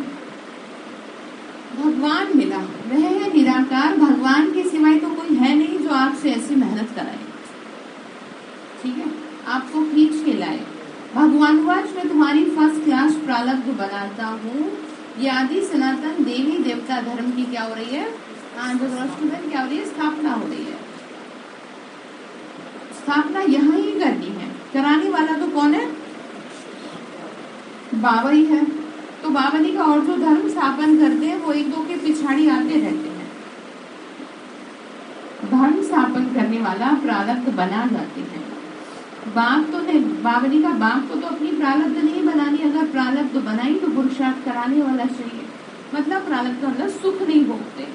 भगवान मिला, वह है निराकार, भगवान के सिवाय तो कोई है नहीं जो आपसे ऐसी मेहनत कराए, ठीक है, आपको खींच के लाए। भगवान वाच मैं तुम्हारी फर्स्ट क्लास प्रारब्ध बनाता हूँ। ये आदि सनातन देवी देवता धर्म की क्या हो रही है, जो रोशनी क्या हो रही है, स्थापना हो रही है। स्थापना यहाँ ही करनी है, कराने वाला तो कौन है, बाबा ही है। तो बाबा ने का और जो धर्म स्थापन करते हैं वो एक दो के पिछाड़ी आते रहते हैं, करने वाला प्रारब्ध बना जाते हैं। बाप तो नहीं, बावली का बाप को तो अपनी प्रारब्ध नहीं बनानी, अगर प्रारब्ध बनाई तो पुरुषार्थ कराने वाला चाहिए। मतलब प्रारब्ध का मतलब सुख नहीं भोगते,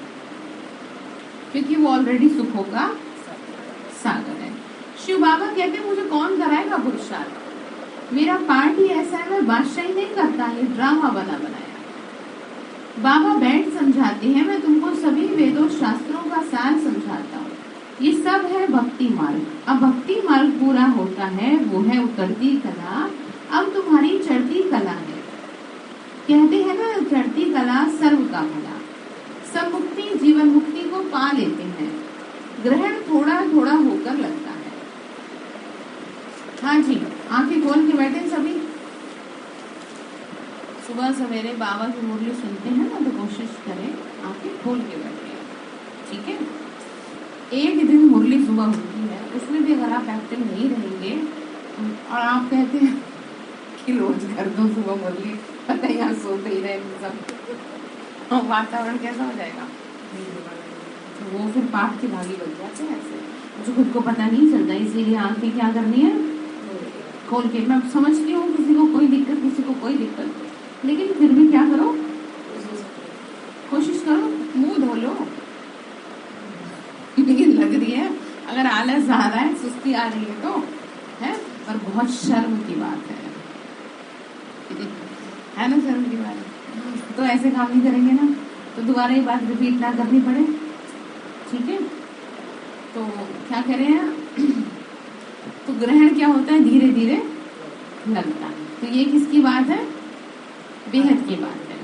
क्योंकि वो ऑलरेडी सुखों का सागर है। शिव बाबा कहते हैं मुझे कौन कराएगा पुरुषार्थ, मेरा पार्ट ही ऐसा है, मैं बादशाही नहीं करता, ये ड्रामा बना बनाया। बाबा बैठ समझाते हैं, मैं तुमको सभी वेदों शास्त्रों का सार समझाता हूँ, ये सब है भक्ति मार्ग। अब भक्ति मार्ग पूरा होता है, वो है उतरती कला, अब तुम्हारी चढ़ती कला है। कहते हैं ना, चढ़ती कला सर्व का भला, सब मुक्ति जीवन मुक्ति को पा लेते हैं, ग्रहण थोड़ा थोड़ा होकर लगता है। हाँ जी, आंखें खोल के बैठे सभी। सुबह सवेरे बाबा की मुरली सुनते हैं ना, तो कोशिश करें आंखें खोल के बैठे, ठीक है। एक दिन मुरली सुबह होती है, उसमें भी अगर आप एक्टिव नहीं रहेंगे और आप कहते हैं कि रोज कर दो सुबह मुरली, पता ही यहाँ सोते ही रहे सब, वातावरण कैसा हो जाएगा, तो वो फिर पाप के भागी बन जाते हैं ऐसे, मुझे खुद को पता नहीं चलता। इसीलिए आंखें क्या करनी है, खोल के। मैं समझती हूँ किसी को कोई दिक्कत, किसी को कोई दिक्कत, लेकिन फिर भी क्या करो, कोशिश करो, मुंह धो लो। लेकिन लग रही है, अगर आलस आ रहा है, सुस्ती आ रही है तो है, पर बहुत शर्म की बात है ना, शर्म की बात। तो ऐसे काम नहीं करेंगे ना, तो दोबारा ये बात रिपीट ना करनी पड़े, ठीक है। तो क्या करें हैं, तो ग्रहण क्या होता है, धीरे धीरे लगता है। तो ये किसकी बात है, बेहद की बात है।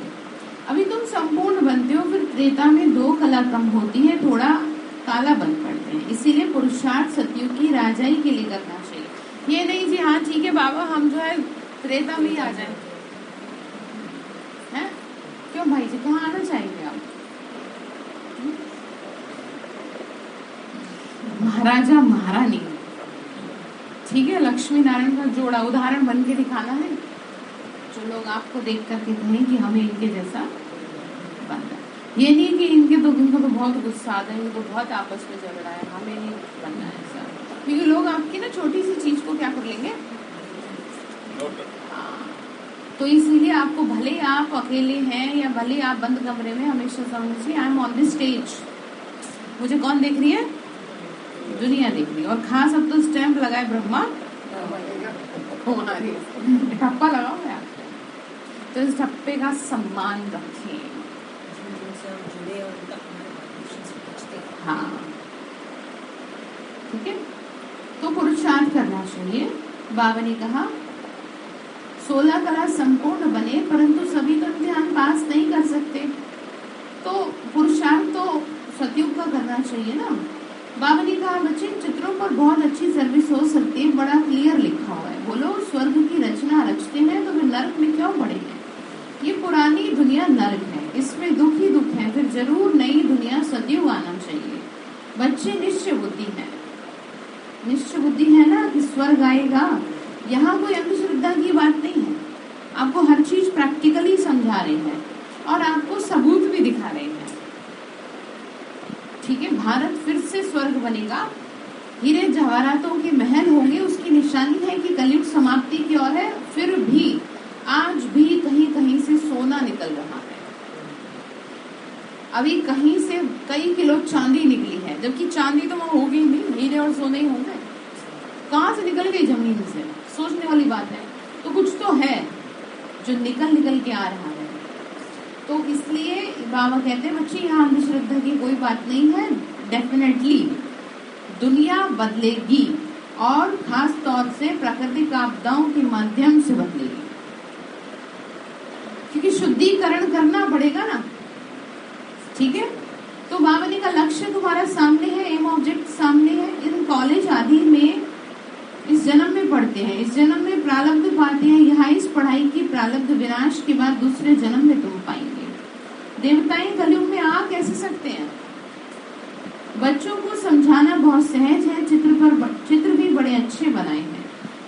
अभी तुम संपूर्ण बनते हो, फिर त्रेता में 2 कला कम होती है, थोड़ा काला बन पड़ते हैं, इसीलिए पुरुषार्थ सतयुग की राजाई के लिए करना चाहिए। ये नहीं जी हाँ ठीक है बाबा, हम जो है त्रेता में ही आ जाए, हैं? क्यों भाई जी, कहाँ आना चाहेंगे आप? महाराजा महारानी, ठीक है, लक्ष्मी नारायण का जोड़ा उदाहरण बन के दिखाना है, जो लोग आपको देख करके कहें कि हमें इनके जैसा बनना है। ये नहीं कि इनको तो बहुत गुस्सा आता है, इनको बहुत आपस में झगड़ा है, हमें नहीं बनना है ऐसा, क्योंकि लोग आपकी ना छोटी सी चीज को क्या कर लेंगे। तो इसीलिए आपको भले ही आप अकेले हैं या भले आप बंद कमरे में, हमेशा समझिए I am on the stage, मुझे कौन देख रही है, दुनिया देख रही है। और खास अब तो स्टैंप लगाए ब्रह्मा ठप्पा लगाओ मैं, तो इस ठप्पे का सम्मान रखें। हाँ ठीक है, तो पुरुषार्थ करना चाहिए। बाबा ने कहा 16 कला संपूर्ण बने, परंतु सभी तो इम्तिहान पास नहीं कर सकते, तो पुरुषार्थ तो सतयुग का करना चाहिए ना। बाबा ने कहा बच्चे चित्रों पर बहुत अच्छी सर्विस हो सकती है, बड़ा क्लियर लिखा हुआ है, बोलो स्वर्ग की रचना रचते हैं तो फिर नरक में क्यों पड़े हैं। ये पुरानी दुनिया नरक है, इसमें दुख ही दुख है, फिर जरूर नई दुनिया सतयुग आना चाहिए। बच्चे निश्चय बुद्धि है, निश्चय बुद्धि है ना कि स्वर्ग आएगा। यहाँ कोई अंधश्रद्धा की बात नहीं है, आपको हर चीज प्रैक्टिकली समझा रहे हैं और आपको सबूत भी दिखा रहे हैं, ठीक है। भारत फिर से स्वर्ग बनेगा, हीरे जवाहरातों के महल होंगे, उसकी निशानी है कि कलयुग समाप्ति की ओर है। फिर भी आज भी कहीं कहीं से सोना निकल रहा है, अभी कहीं से कई किलो चांदी निकली है, जबकि चांदी तो वहां होगी नहीं, हीरे और सोने ही होंगे। कहाँ से निकल गई जमीन से, सोचने वाली बात है। तो कुछ तो है जो निकल के आ रहा है। तो इसलिए बाबा कहते हैं बच्चे यहाँ अंधश्रद्धा की कोई बात नहीं है, डेफिनेटली दुनिया बदलेगी और खास तौर से प्राकृतिक आपदाओं के माध्यम से बदलेगी, क्योंकि शुद्धिकरण करना पड़ेगा ना, ठीक है। तो बाबा ने का लक्ष्य तुम्हारा सामने है, एम ऑब्जेक्ट सामने है। इन कॉलेज आदि में इस जन्म में पढ़ते हैं, इस जन्म में प्रारब्ध पाते हैं, यहाँ इस पढ़ाई की प्रारब्ध विनाश के बाद दूसरे जन्म में तुम पाएंगे। देवताएं कलयुग में आ कैसे सकते हैं। बच्चों को समझाना बहुत सहज है, चित्र भी बड़े अच्छे बनाए हैं,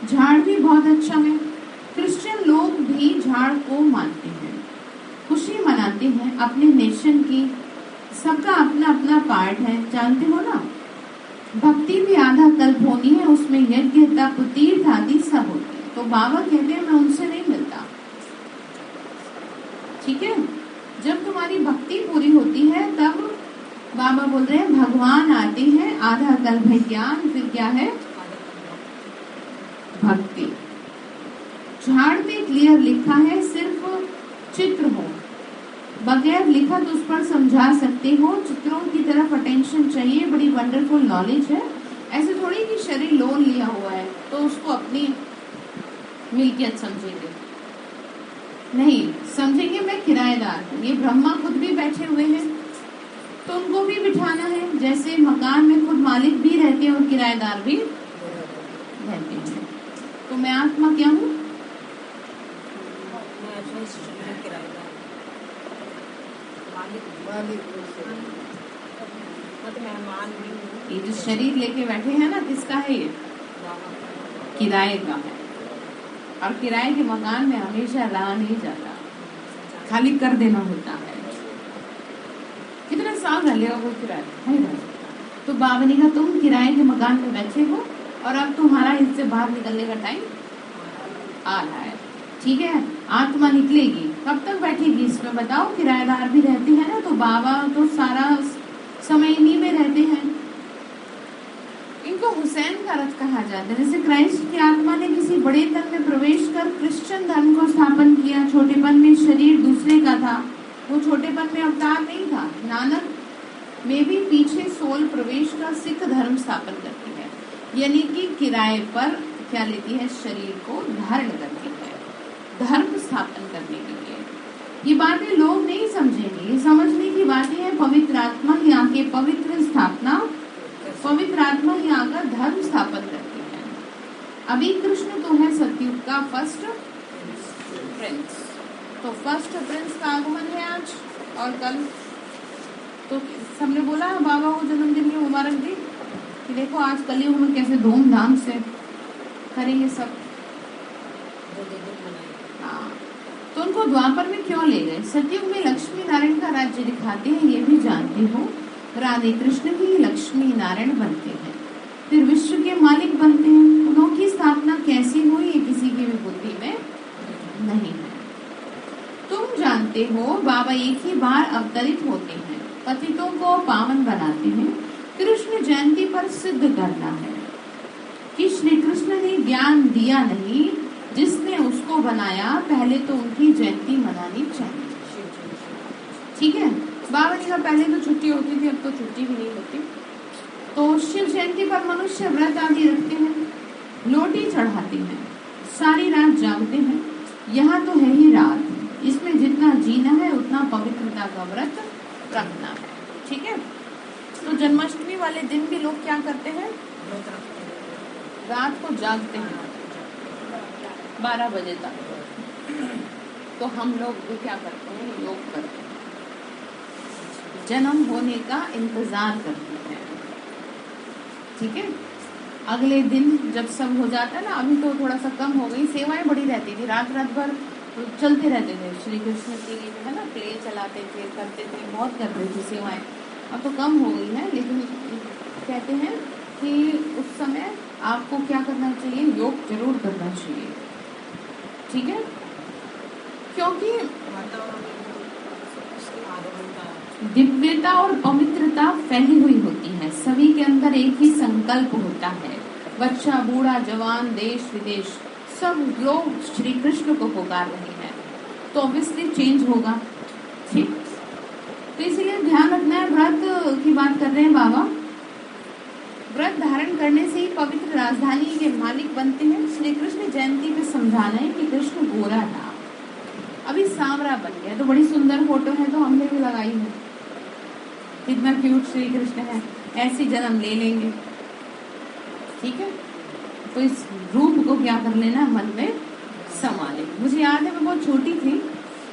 झाड़ भी बहुत अच्छा है। क्रिश्चियन लोग भी झाड़ को मानते हैं, खुशी मनाते हैं अपने नेशन की, सबका अपना अपना पार्ट है, जानते हो ना। भक्ति जिसमें यज्ञ तप तीर्थ आदि सब होते हैं। तो बाबा कहते हैं मैं उनसे नहीं मिलता। ठीक है, जब तुम्हारी भक्ति पूरी होती है तब बाबा बोल रहे हैं भगवान आते हैं। आधा कल्प है ज्ञान, फिर क्या है भक्ति। झाड़ में क्लियर लिखा है सिर्फ चित्र हो, बगैर लिखा तो उस पर समझा सकते हो। चित्रों की तरफ अटेंशन चाहिए, बड़ी वंडरफुल नॉलेज है। ऐसे थोड़ी कि शरीर लोन लिया हुआ है तो उसको अपनी मिल्कियत समझेंगे, नहीं समझेंगे मैं किराएदार हूँ। ये ब्रह्मा खुद भी बैठे हुए हैं तो उनको भी बिठाना है। जैसे मकान में खुद मालिक भी रहते हैं और किराएदार भी रहते हैं। तो मैं आत्मा क्या हूँ? ये जो शरीर लेके बैठे हैं ना, किसका है ये? किराए का है। और किराए के मकान में हमेशा रहा नहीं जाता, खाली कर देना होता है। कितने साल रह लेगा कोई किराए नहीं रह सकता। तो बाबा ने कहा तुम किराए के मकान में बैठे हो और अब तुम्हारा इससे बाहर निकलने का टाइम आ रहा है। ठीक है, आत्मा निकलेगी, कब तक बैठेगी इसमें बताओ? किराएदार भी रहते हैं ना, तो बाबा तो सारा समय इन्हीं में रहते हैं। इनको हुसैन का रथ कहा जाता है। जैसे क्राइस्ट की आत्मा ने किसी बड़े तन में प्रवेश कर क्रिश्चियन धर्म को स्थापन किया। छोटेपन में शरीर दूसरे का था, वो छोटेपन में अवतार नहीं था। नानक में भी पीछे सोल प्रवेश कर सिख धर्म स्थापन करती है, यानी कि किराए पर क्या लेती है? शरीर को धारण करती है धर्म स्थापन करने के लिए। ये बातें लोग नहीं समझेंगे, ये समझने की बातें हैं। पवित्र आत्मा ही आके पवित्र स्थापना, पवित्र आत्मा ही आकर धर्म स्थापन करती है। अभी कृष्ण तो है सतयुग का फर्स्ट प्रिंस। तो फर्स्ट प्रिंस का आगमन है आज और कल। तो सबने बोला बाबा को जन्मदिन की मुबारक दी कि देखो आज कलयुग में कैसे धूमधाम से करेंगे सब। हाँ, तो उनको द्वापर में क्यों ले गए? सतयुग में लक्ष्मी नारायण का राज्य दिखाते हैं, ये भी जानते हो। राधे कृष्ण ही लक्ष्मी नारायण बनते हैं, फिर विश्व के मालिक बनते हैं। उनकी स्थापना कैसी हुई ये किसी की भी बुद्धि में नहीं है। तुम जानते हो बाबा एक ही बार अवतरित होते हैं, पतितों को पावन बनाते हैं। कृष्ण जयंती पर सिद्ध करना है कि श्री कृष्ण ने ज्ञान दिया नहीं, जिसने उसको बनाया पहले तो उनकी जयंती मनानी चाहिए। ठीक है, बाबा जी का पहले तो छुट्टी होती थी, अब तो छुट्टी भी नहीं होती। तो शिव जयंती पर मनुष्य व्रत आदि रखते हैं, लोटी चढ़ाते हैं, सारी रात जागते हैं। यहाँ तो है ही रात, इसमें जितना जीना है उतना पवित्रता का व्रत रखना है। ठीक है, तो जन्माष्टमी वाले दिन भी लोग क्या करते हैं? रात को जागते हैं 12 बजे तक। तो हम लोग भी क्या करते हैं? योग करते हैं, जन्म होने का इंतजार करते हैं। ठीक है, अगले दिन जब सब हो जाता है ना, अभी तो थोड़ा सा कम हो गई, सेवाएं बड़ी रहती थी, रात रात भर चलते रहते थे। श्री कृष्ण की जो है ना प्ले चलाते थे, करते थे, बहुत करते थे सेवाएं। अब तो कम हो गई है, लेकिन कहते हैं कि उस समय आपको क्या करना चाहिए? योग जरूर करना चाहिए। ठीक है, क्योंकि दिव्यता और पवित्रता फैली हुई होती है, सभी के अंदर एक ही संकल्प होता है। बच्चा, बूढ़ा, जवान, देश विदेश सब लोग श्री कृष्ण को पुकार रहे हैं, तो ऑब्वियसली चेंज होगा। ठीक, तो इसलिए ध्यान रखना है। व्रत की बात कर रहे हैं बाबा, व्रत धारण करने से ही पवित्र राजधानी के मालिक बनते हैं। श्री कृष्ण जयंती में समझाना है कि कृष्ण गोरा था, अभी सांवरा बन गया। तो बड़ी सुंदर फोटो है, तो हमने भी लगाई है, कितना क्यूट श्री कृष्ण है, ऐसी जन्म ले लेंगे। ठीक है, तो इस रूप को क्या कर लेना, मन में समा लेना। मुझे याद है मैं बहुत छोटी थी,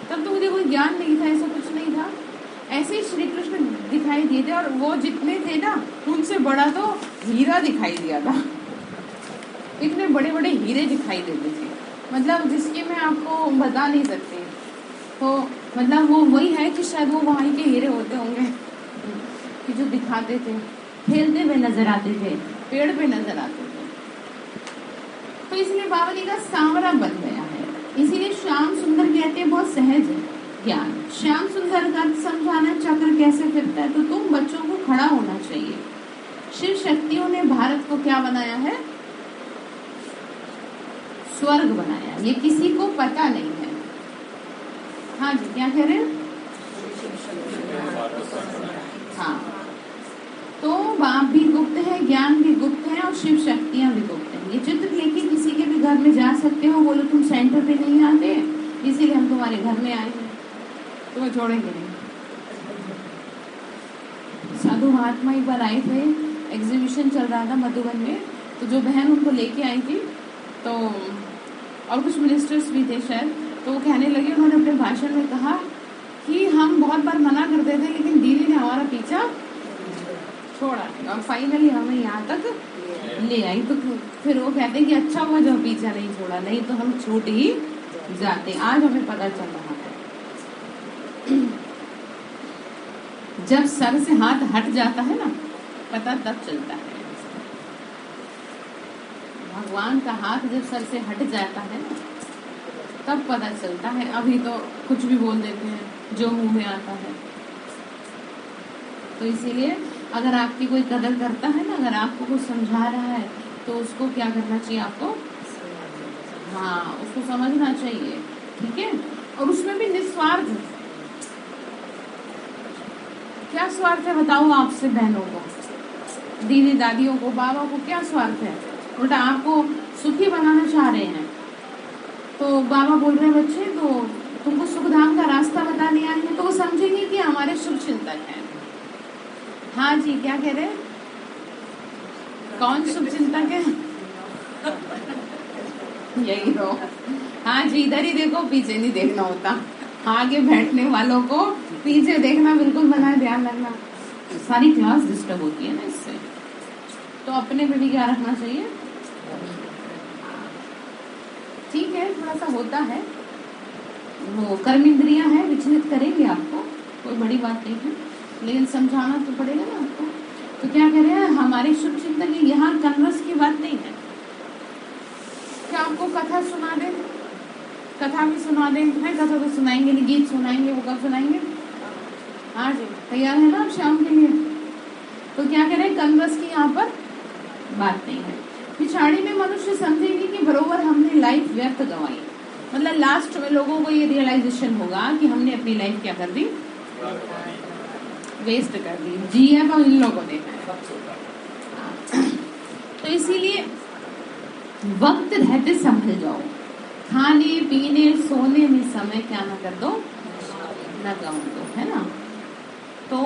तब तो मुझे कोई ज्ञान नहीं था, ऐसा कुछ नहीं था। ऐसे ही श्री कृष्ण दिखाई दिए थे, और वो जितने थे ना उनसे बड़ा तो हीरा दिखाई दिया था। इतने बड़े बड़े हीरे दिखाई देते थे, मतलब जिसके मैं आपको बता नहीं सकती। तो मतलब वो वही है कि शायद वो वहीं के हीरे होते होंगे कि जो दिखाते थे, खेलते हुए नजर आते थे, पेड़ पे नजर आते थे। तो इसलिए बावली का सांवरा बन गया है। इसीलिए श्याम सुंदर कहते हैं बहुत सहज है ज्ञान। श्याम सुंदर का समझाना चक्र कैसे फिरता है, तो तुम बच्चों को खड़ा होना चाहिए। शिव शक्तियों ने भारत को क्या बनाया है? स्वर्ग बनाया। ये किसी को पता नहीं है। हाँ जी, क्या कह रहे हैं? हाँ, तो बाप भी गुप्त है, ज्ञान भी गुप्त है और शिव शक्तियां भी गुप्त हैं। ये चित्र लेके किसी के भी घर में जा सकते हो। बोलो तुम सेंटर पे नहीं आते, इसीलिए हम तुम्हारे घर में आए हैं, तुम्हें छोड़ेंगे नहीं। साधु महात्मा एक बार आए थे, एग्जीबिशन चल रहा था मधुबन में, तो जो बहन उनको लेके आई थी, तो और कुछ मिनिस्टर्स भी थे शायद, तो वो कहने लगे, उन्होंने अपने भाषण में कहा कि हम बहुत बार मना करते थे लेकिन दीदी ने हमारा पीछा छोड़ा और फाइनली हमें यहाँ तक ले आई। तो फिर वो कहते हैं कि अच्छा हुआ जो पीछा नहीं छोड़ा, नहीं तो हम छूट ही जाते। आज हमें पता चल रहा है, जब सर से हाथ हट जाता है ना, पता तब चलता है। भगवान का हाथ जब सर से हट जाता है ना, तब पता चलता है। अभी तो कुछ भी बोल देते हैं जो मुंह में आता है। तो इसीलिए अगर आपकी कोई कदर करता है ना, अगर आपको कुछ समझा रहा है, तो उसको क्या करना चाहिए आपको? हाँ, उसको समझना चाहिए, ठीक है। और उसमें भी निस्वार्थ। क्या स्वार्थ है बताओ? आपसे बहनों को, दीदी दादियों को, बाबा को क्या स्वार्थ है? उल्टा आपको सुखी बनाना चाह रहे हैं। तो बाबा बोल रहे हैं बच्चे, तो तुमको सुखधाम का रास्ता बताने आए हैं, तो वो समझेंगे कि हमारे शुभ चिंतक हैं। हाँ जी, क्या कह रहे हैं? कौन शुभ चिंतक है? यही तो। हाँ जी, इधर ही देखो, पीछे नहीं देखना होता। आगे बैठने वालों को पीछे देखना बिल्कुल मना, ध्यान रखना। सारी क्लास डिस्टर्ब होती है ना इससे, तो अपने पे भी क्या रखना चाहिए? ठीक है, थोड़ा सा होता है, वो कर्म इंद्रियां हैं, विचलित करेंगे आपको, कोई बड़ी बात नहीं है, लेकिन समझाना तो पड़ेगा ना आपको। तो क्या कह रहे हैं? हमारे शुभ चिंतन, यहाँ कन्वर्स की बात नहीं है। क्या आपको कथा सुना दे? कथा भी सुना दे? है, कथा तो सुनाएंगे नहीं, गीत सुनाएंगे, वो कब सुनाएंगे? हाँ जी, तैयार है ना आप शाम के लिए? तो क्या कह रहे हैं? कन्वर्स की यहाँ पर बात नहीं है। पिछाड़ी में मनुष्य समझेगी कि बरोबर हमने लाइफ व्यर्थ गंवाई। मतलब लास्ट में लोगों को ये रियलाइजेशन होगा कि हमने अपनी लाइफ क्या कर दी? वेस्ट कर दी। जी है तो इन लोगों ने। तो इसीलिए वक्त रहते संभल जाओ। खाने पीने सोने में समय क्या ना कर दो, न गवा दो, है ना। तो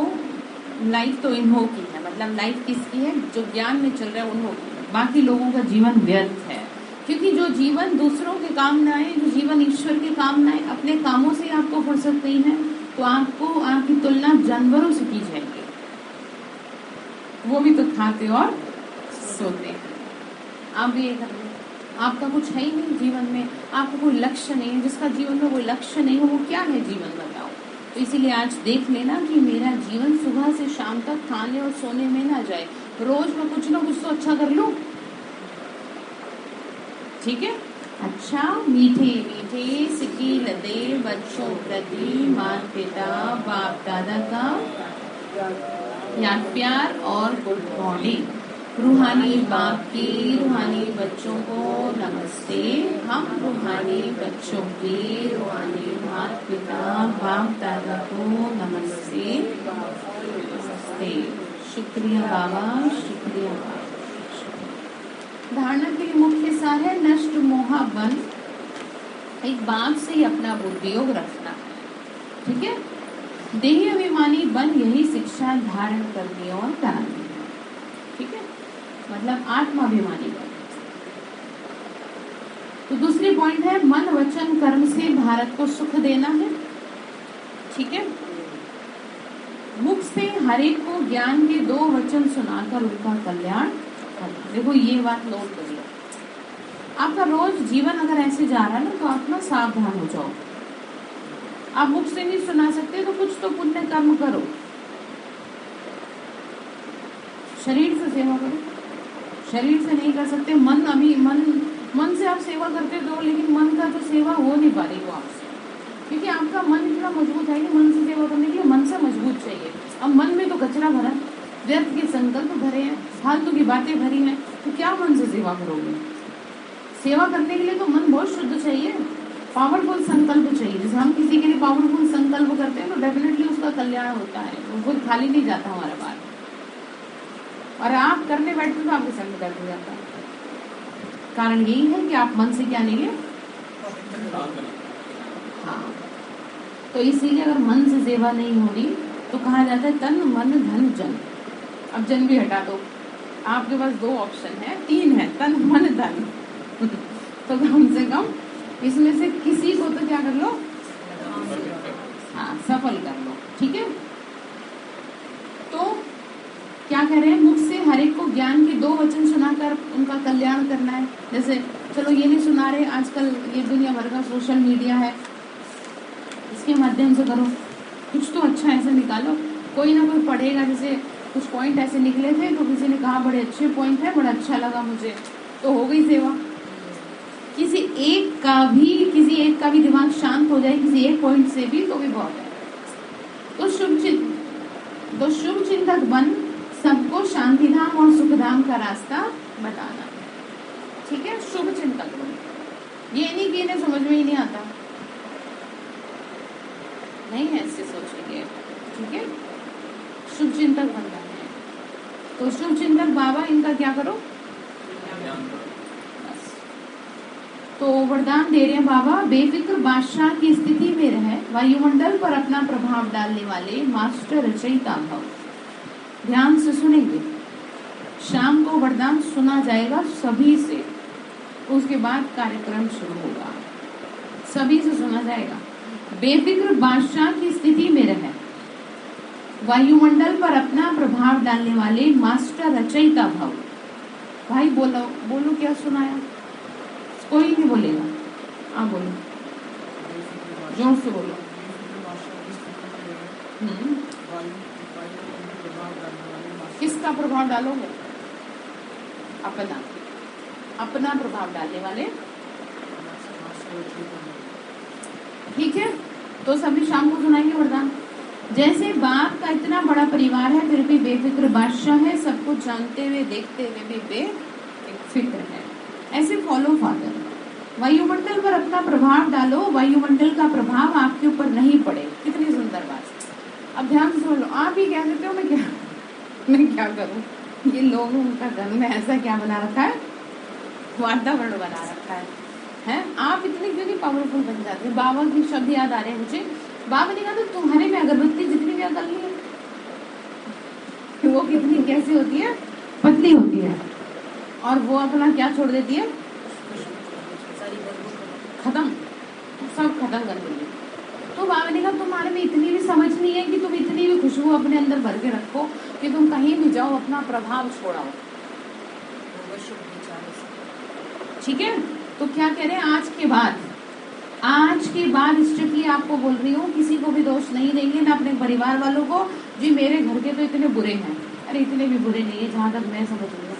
लाइफ तो इन्हों की है, मतलब लाइफ किसकी है? जो ज्ञान में चल रहा है उन्हों की है। बाकी लोगों का जीवन व्यर्थ है, क्योंकि जो जीवन दूसरों के काम न आए, जो जीवन ईश्वर के काम न आए, अपने कामों से आपको फुर्सत नहीं है, तो आपको आपकी तुलना जानवरों से की जाएगी। वो भी तो खाते और सोते हैं, आप भी ये कर रहे हैं। आपका कुछ है ही नहीं जीवन में, आपको कोई लक्ष्य नहीं है। जिसका जीवन में कोई लक्ष्य नहीं हो, वो क्या है जीवन, बताओ। तो इसीलिए आज देख लेना कि मेरा जीवन सुबह से शाम तक खाने और सोने में ना जाए, रोज में कुछ ना कुछ तो अच्छा कर लूं, ठीक है। अच्छा, मीठे मीठे सिक्की लदे बच्चों प्रति माता पिता बाप दादा का याद प्यार और गुड मॉर्निंग। रूहानी बाप की रूहानी बच्चों को नमस्ते। हम रूहानी बच्चों के रूहानी माता पिता बाप दादा को नमस्ते नमस्ते। शुक्रिया बाबा, शुक्रिया बाबा। धारणा के लिए मुख्य सार है नष्ट मोहा बन। एक बाप से ही अपना बुद्धियोग रखना है, ठीक है। देही अभिमानी बन, यही शिक्षा धारण करनी और करानी है, ठीक है। मतलब आत्माभिमानी बन। तो दूसरी पॉइंट है मन वचन कर्म से भारत को सुख देना है, ठीक है। मुख से हर एक को ज्ञान के 2 वचन सुनाकर उनका कल्याण करना। देखो ये बात नोट करिए, आपका रोज जीवन अगर ऐसे जा रहा है ना, तो आप ना सावधान हो जाओ। आप मुख से नहीं सुना सकते तो कुछ तो पुण्य कर्म करो, शरीर से सेवा करो। शरीर से नहीं कर सकते, मन से करते हो, लेकिन मन का तो सेवा हो नहीं पा रही वो आपसे, क्योंकि आपका मन इतना मजबूत है कि मन से सेवा करने के लिए मन से मजबूत चाहिए। अब मन में तो कचरा भरा, व्यर्थ के संकल्प भरे हैं, फालतू की बातें भरी हैं, तो क्या मन से सेवा करोगे? सेवा करने के लिए तो मन बहुत शुद्ध चाहिए, पावरफुल संकल्प चाहिए। जैसे हम किसी के लिए पावरफुल संकल्प करते हैं तो डेफिनेटली उसका कल्याण होता है, वो खाली नहीं जाता हमारा बात। और आप करने बैठते तो आपके संग कर दिया जाता है। कारण यही है कि आप मन से क्या नहीं है। हाँ, तो इसीलिए अगर मन से सेवा नहीं हो रही तो कहा जाता है तन मन धन जन। अब जन भी हटा दो, आपके पास 2 ऑप्शन है, 3 है, तन मन धन। तो कम से कम इसमें से किसी को तो क्या कर लो, हाँ, सफल कर लो। ठीक है, तो क्या कह रहे हैं, मुख से हर एक को ज्ञान के 2 वचन सुनाकर उनका कल्याण करना है। जैसे चलो ये नहीं सुना रहे, आजकल ये दुनिया भर का सोशल मीडिया है, इसके माध्यम से करो, कुछ तो अच्छा ऐसे निकालो, कोई ना कोई पढ़ेगा। जैसे कुछ पॉइंट ऐसे निकले थे तो किसी ने कहा बड़े अच्छे पॉइंट है, बड़ा अच्छा लगा मुझे, तो हो गई सेवा। किसी एक का भी दिमाग शांत हो जाए किसी एक पॉइंट से भी, तो भी बहुत है। तो शुभ चिंतक बन सबको शांति धाम और सुख धाम का रास्ता बताना। ठीक है, शुभ चिंतक बन, ये नहीं कि इन्हें समझ में ही नहीं आता, नहीं है, ऐसे सोचेंगे। ठीक है, शुभ चिंतक बनना है, तो शुभ चिंतक बाबा इनका क्या करो, तो वरदान दे रहे हैं बाबा, बेफिक्र बादशाह की स्थिति में रहे, वायुमंडल पर अपना प्रभाव डालने वाले मास्टर रचयिता भव। ध्यान से सुनेंगे, शाम को वरदान सुना जाएगा सभी से, उसके बाद कार्यक्रम शुरू होगा, सभी से सुना जाएगा। बेफिक्र बादशाह की स्थिति में रहे, वायुमंडल पर अपना प्रभाव डालने वाले मास्टर रचयिता भव। भाई बोलो क्या सुनाया, कोई नहीं बोलेगा, आप बोलो, जोर से बोलो। किसका प्रभाव डालोगे, अपना प्रभाव डालने वाले। ठीक है, तो सभी शाम को सुनाएंगे वरदान। जैसे बाप का इतना बड़ा परिवार है फिर भी बेफिक्र बादशाह है, सब कुछ जानते हुए देखते हुए भी बेफिक्र है, ऐसे फॉलो फादर। वायुमंडल पर अपना प्रभाव डालो, वायुमंडल का प्रभाव आपके ऊपर नहीं पड़े। कितनी सुंदर बात। अब ध्यान से सुन लो, आप ही कह देते हो मैं क्या करूं, ये लोग उनका घर में ऐसा क्या बना रखा है, वातावरण बना रखा है? आप इतने क्यों नहीं पावरफुल बन जाते। बाबा की शब्द याद आ रहे हैं मुझे, बाबा ने कहा तो तुम्हारे में अगरबत्ती जितनी भी अकल है वो कितनी कैसी होती है, पतली होती है, और वो अपना क्या छोड़ देती है, खत्म, सब खत्म कर देंगे। तो बाबा ने कहा तुम्हारे में इतनी भी समझ नहीं है कि तुम इतनी भी खुशबू अपने अंदर भर के रखो कि तुम कहीं भी जाओ अपना प्रभाव छोड़ाओ। ठीक है, तो क्या कह रहे हैं, आज के बाद स्ट्रिक्टली आपको बोल रही हूँ, किसी को भी दोष नहीं देंगे, ना अपने परिवार वालों को, जी मेरे घर के तो इतने बुरे हैं। अरे इतने भी बुरे नहीं है, जहाँ तक मैं समझ रही हूँ,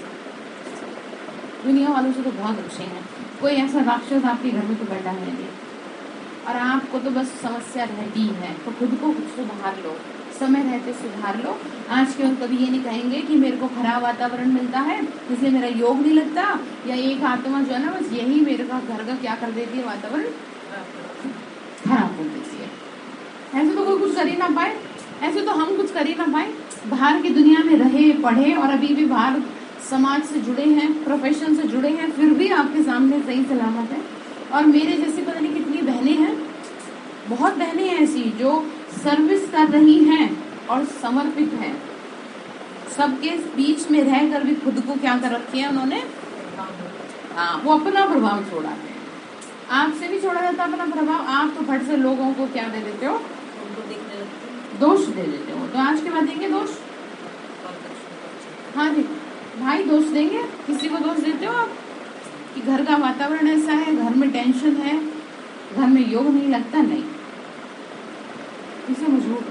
दुनिया वालों से तो बहुत अच्छे हैं। कोई ऐसा राक्षस आपके घर में तो बैठा है नहीं, और आपको तो बस समस्या रहती है, तो खुद को सुधार लो, समय रहते सुधार लो। आज के वक्त कभी ये नहीं कहेंगे कि मेरे को खराब वातावरण मिलता है इसलिए मेरा योग नहीं लगता, या एक आत्मा जो है ना बस यही मेरे का घर का क्या कर देती है, वातावरण खराब कर देती है। ऐसे तो कोई कुछ कर ही ना पाए, ऐसे तो हम कुछ कर ही ना पाए। बाहर की दुनिया में रहे पढ़े और अभी भी बाहर समाज से जुड़े हैं, प्रोफेशन से जुड़े हैं, फिर भी आपके सामने सही सलामत है। और मेरे जैसी पता नहीं कितनी बहनें हैं, बहुत बहनें हैं ऐसी जो सर्विस कर रही हैं और समर्पित हैं, सबके बीच में रहकर भी खुद को क्या कर रखी है उन्होंने, हाँ, वो अपना प्रभाव छोड़ा है। आपसे भी छोड़ा जाता अपना प्रभाव, आप तो फट से लोगों को क्या दे देते हो, दोष दे देते हो। तो आज के बाद देंगे दोष, हाँ जी भाई दोष देंगे, किसी को दोष देते हो आप कि घर का वातावरण ऐसा है, घर में टेंशन है, घर में योग नहीं लगता, नहीं, इसे मजबूत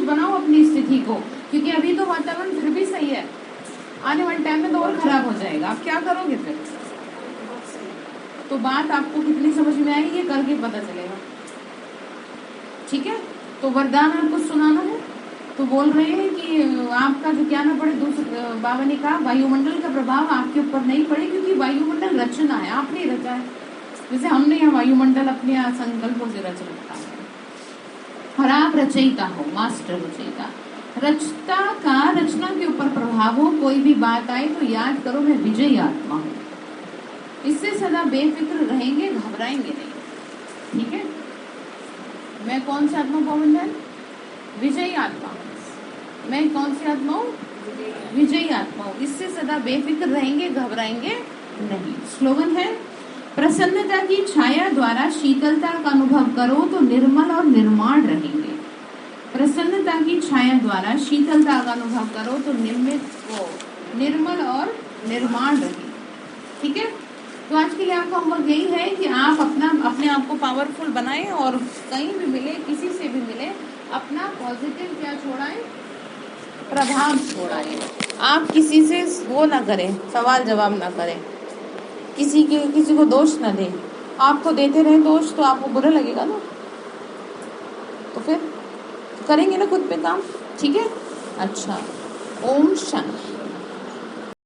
बनाओ अपनी स्थिति को, क्योंकि अभी तो वातावरण फिर भी सही है, आने वाले टाइम में तो और खराब हो जाएगा। आप क्या करोगे फिर, तो बात आपको कितनी समझ में आई ये करके पता चलेगा। ठीक है, तो वरदान आपको सुनाना है। तो बोल रहे हैं कि आपका जो क्या ना पड़े, दूसरे बाबा ने कहा वायुमंडल का प्रभाव आपके ऊपर नहीं पड़े, क्योंकि वायुमंडल रचना है, आपने रचा है। जैसे हमने यहाँ वायुमंडल अपने संकल्पों से रच रखा है, और आप रचयिता हो, मास्टर रचयिता। रचता का रचना के ऊपर प्रभाव हो, कोई भी बात आए तो याद करो मैं विजयी आत्मा हूँ। इससे सदा बेफिक्र रहेंगे, घबराएंगे नहीं। ठीक है, मैं कौन सी आत्मा पवन? विजयी आत्मा। मैं कौन सी आत्मा हूँ? विजयी आत्मा हूँ। इससे सदा बेफिक्र रहेंगे, घबराएंगे नहीं। स्लोगन है, प्रसन्नता की छाया द्वारा शीतलता का अनुभव करो तो निर्मल और निर्माण रहेंगे। प्रसन्नता की छाया द्वारा शीतलता का अनुभव करो तो निर्मल और निर्माण रहेंगे। ठीक है, तो आज के लिए आपका होमवर्क यही है कि आप अपने आप को पावरफुल बनाएं, और कहीं भी मिले, किसी से भी मिले, अपना पॉजिटिव क्या छोड़ाएं, प्रभाव छोड़ाएं। आप किसी से वो ना करें, सवाल जवाब ना करें, किसी को दोष ना दें। आपको देते रहे दोष तो आपको बुरा लगेगा ना, तो फिर करेंगे ना खुद पे काम। ठीक है, अच्छा, ओम शांति।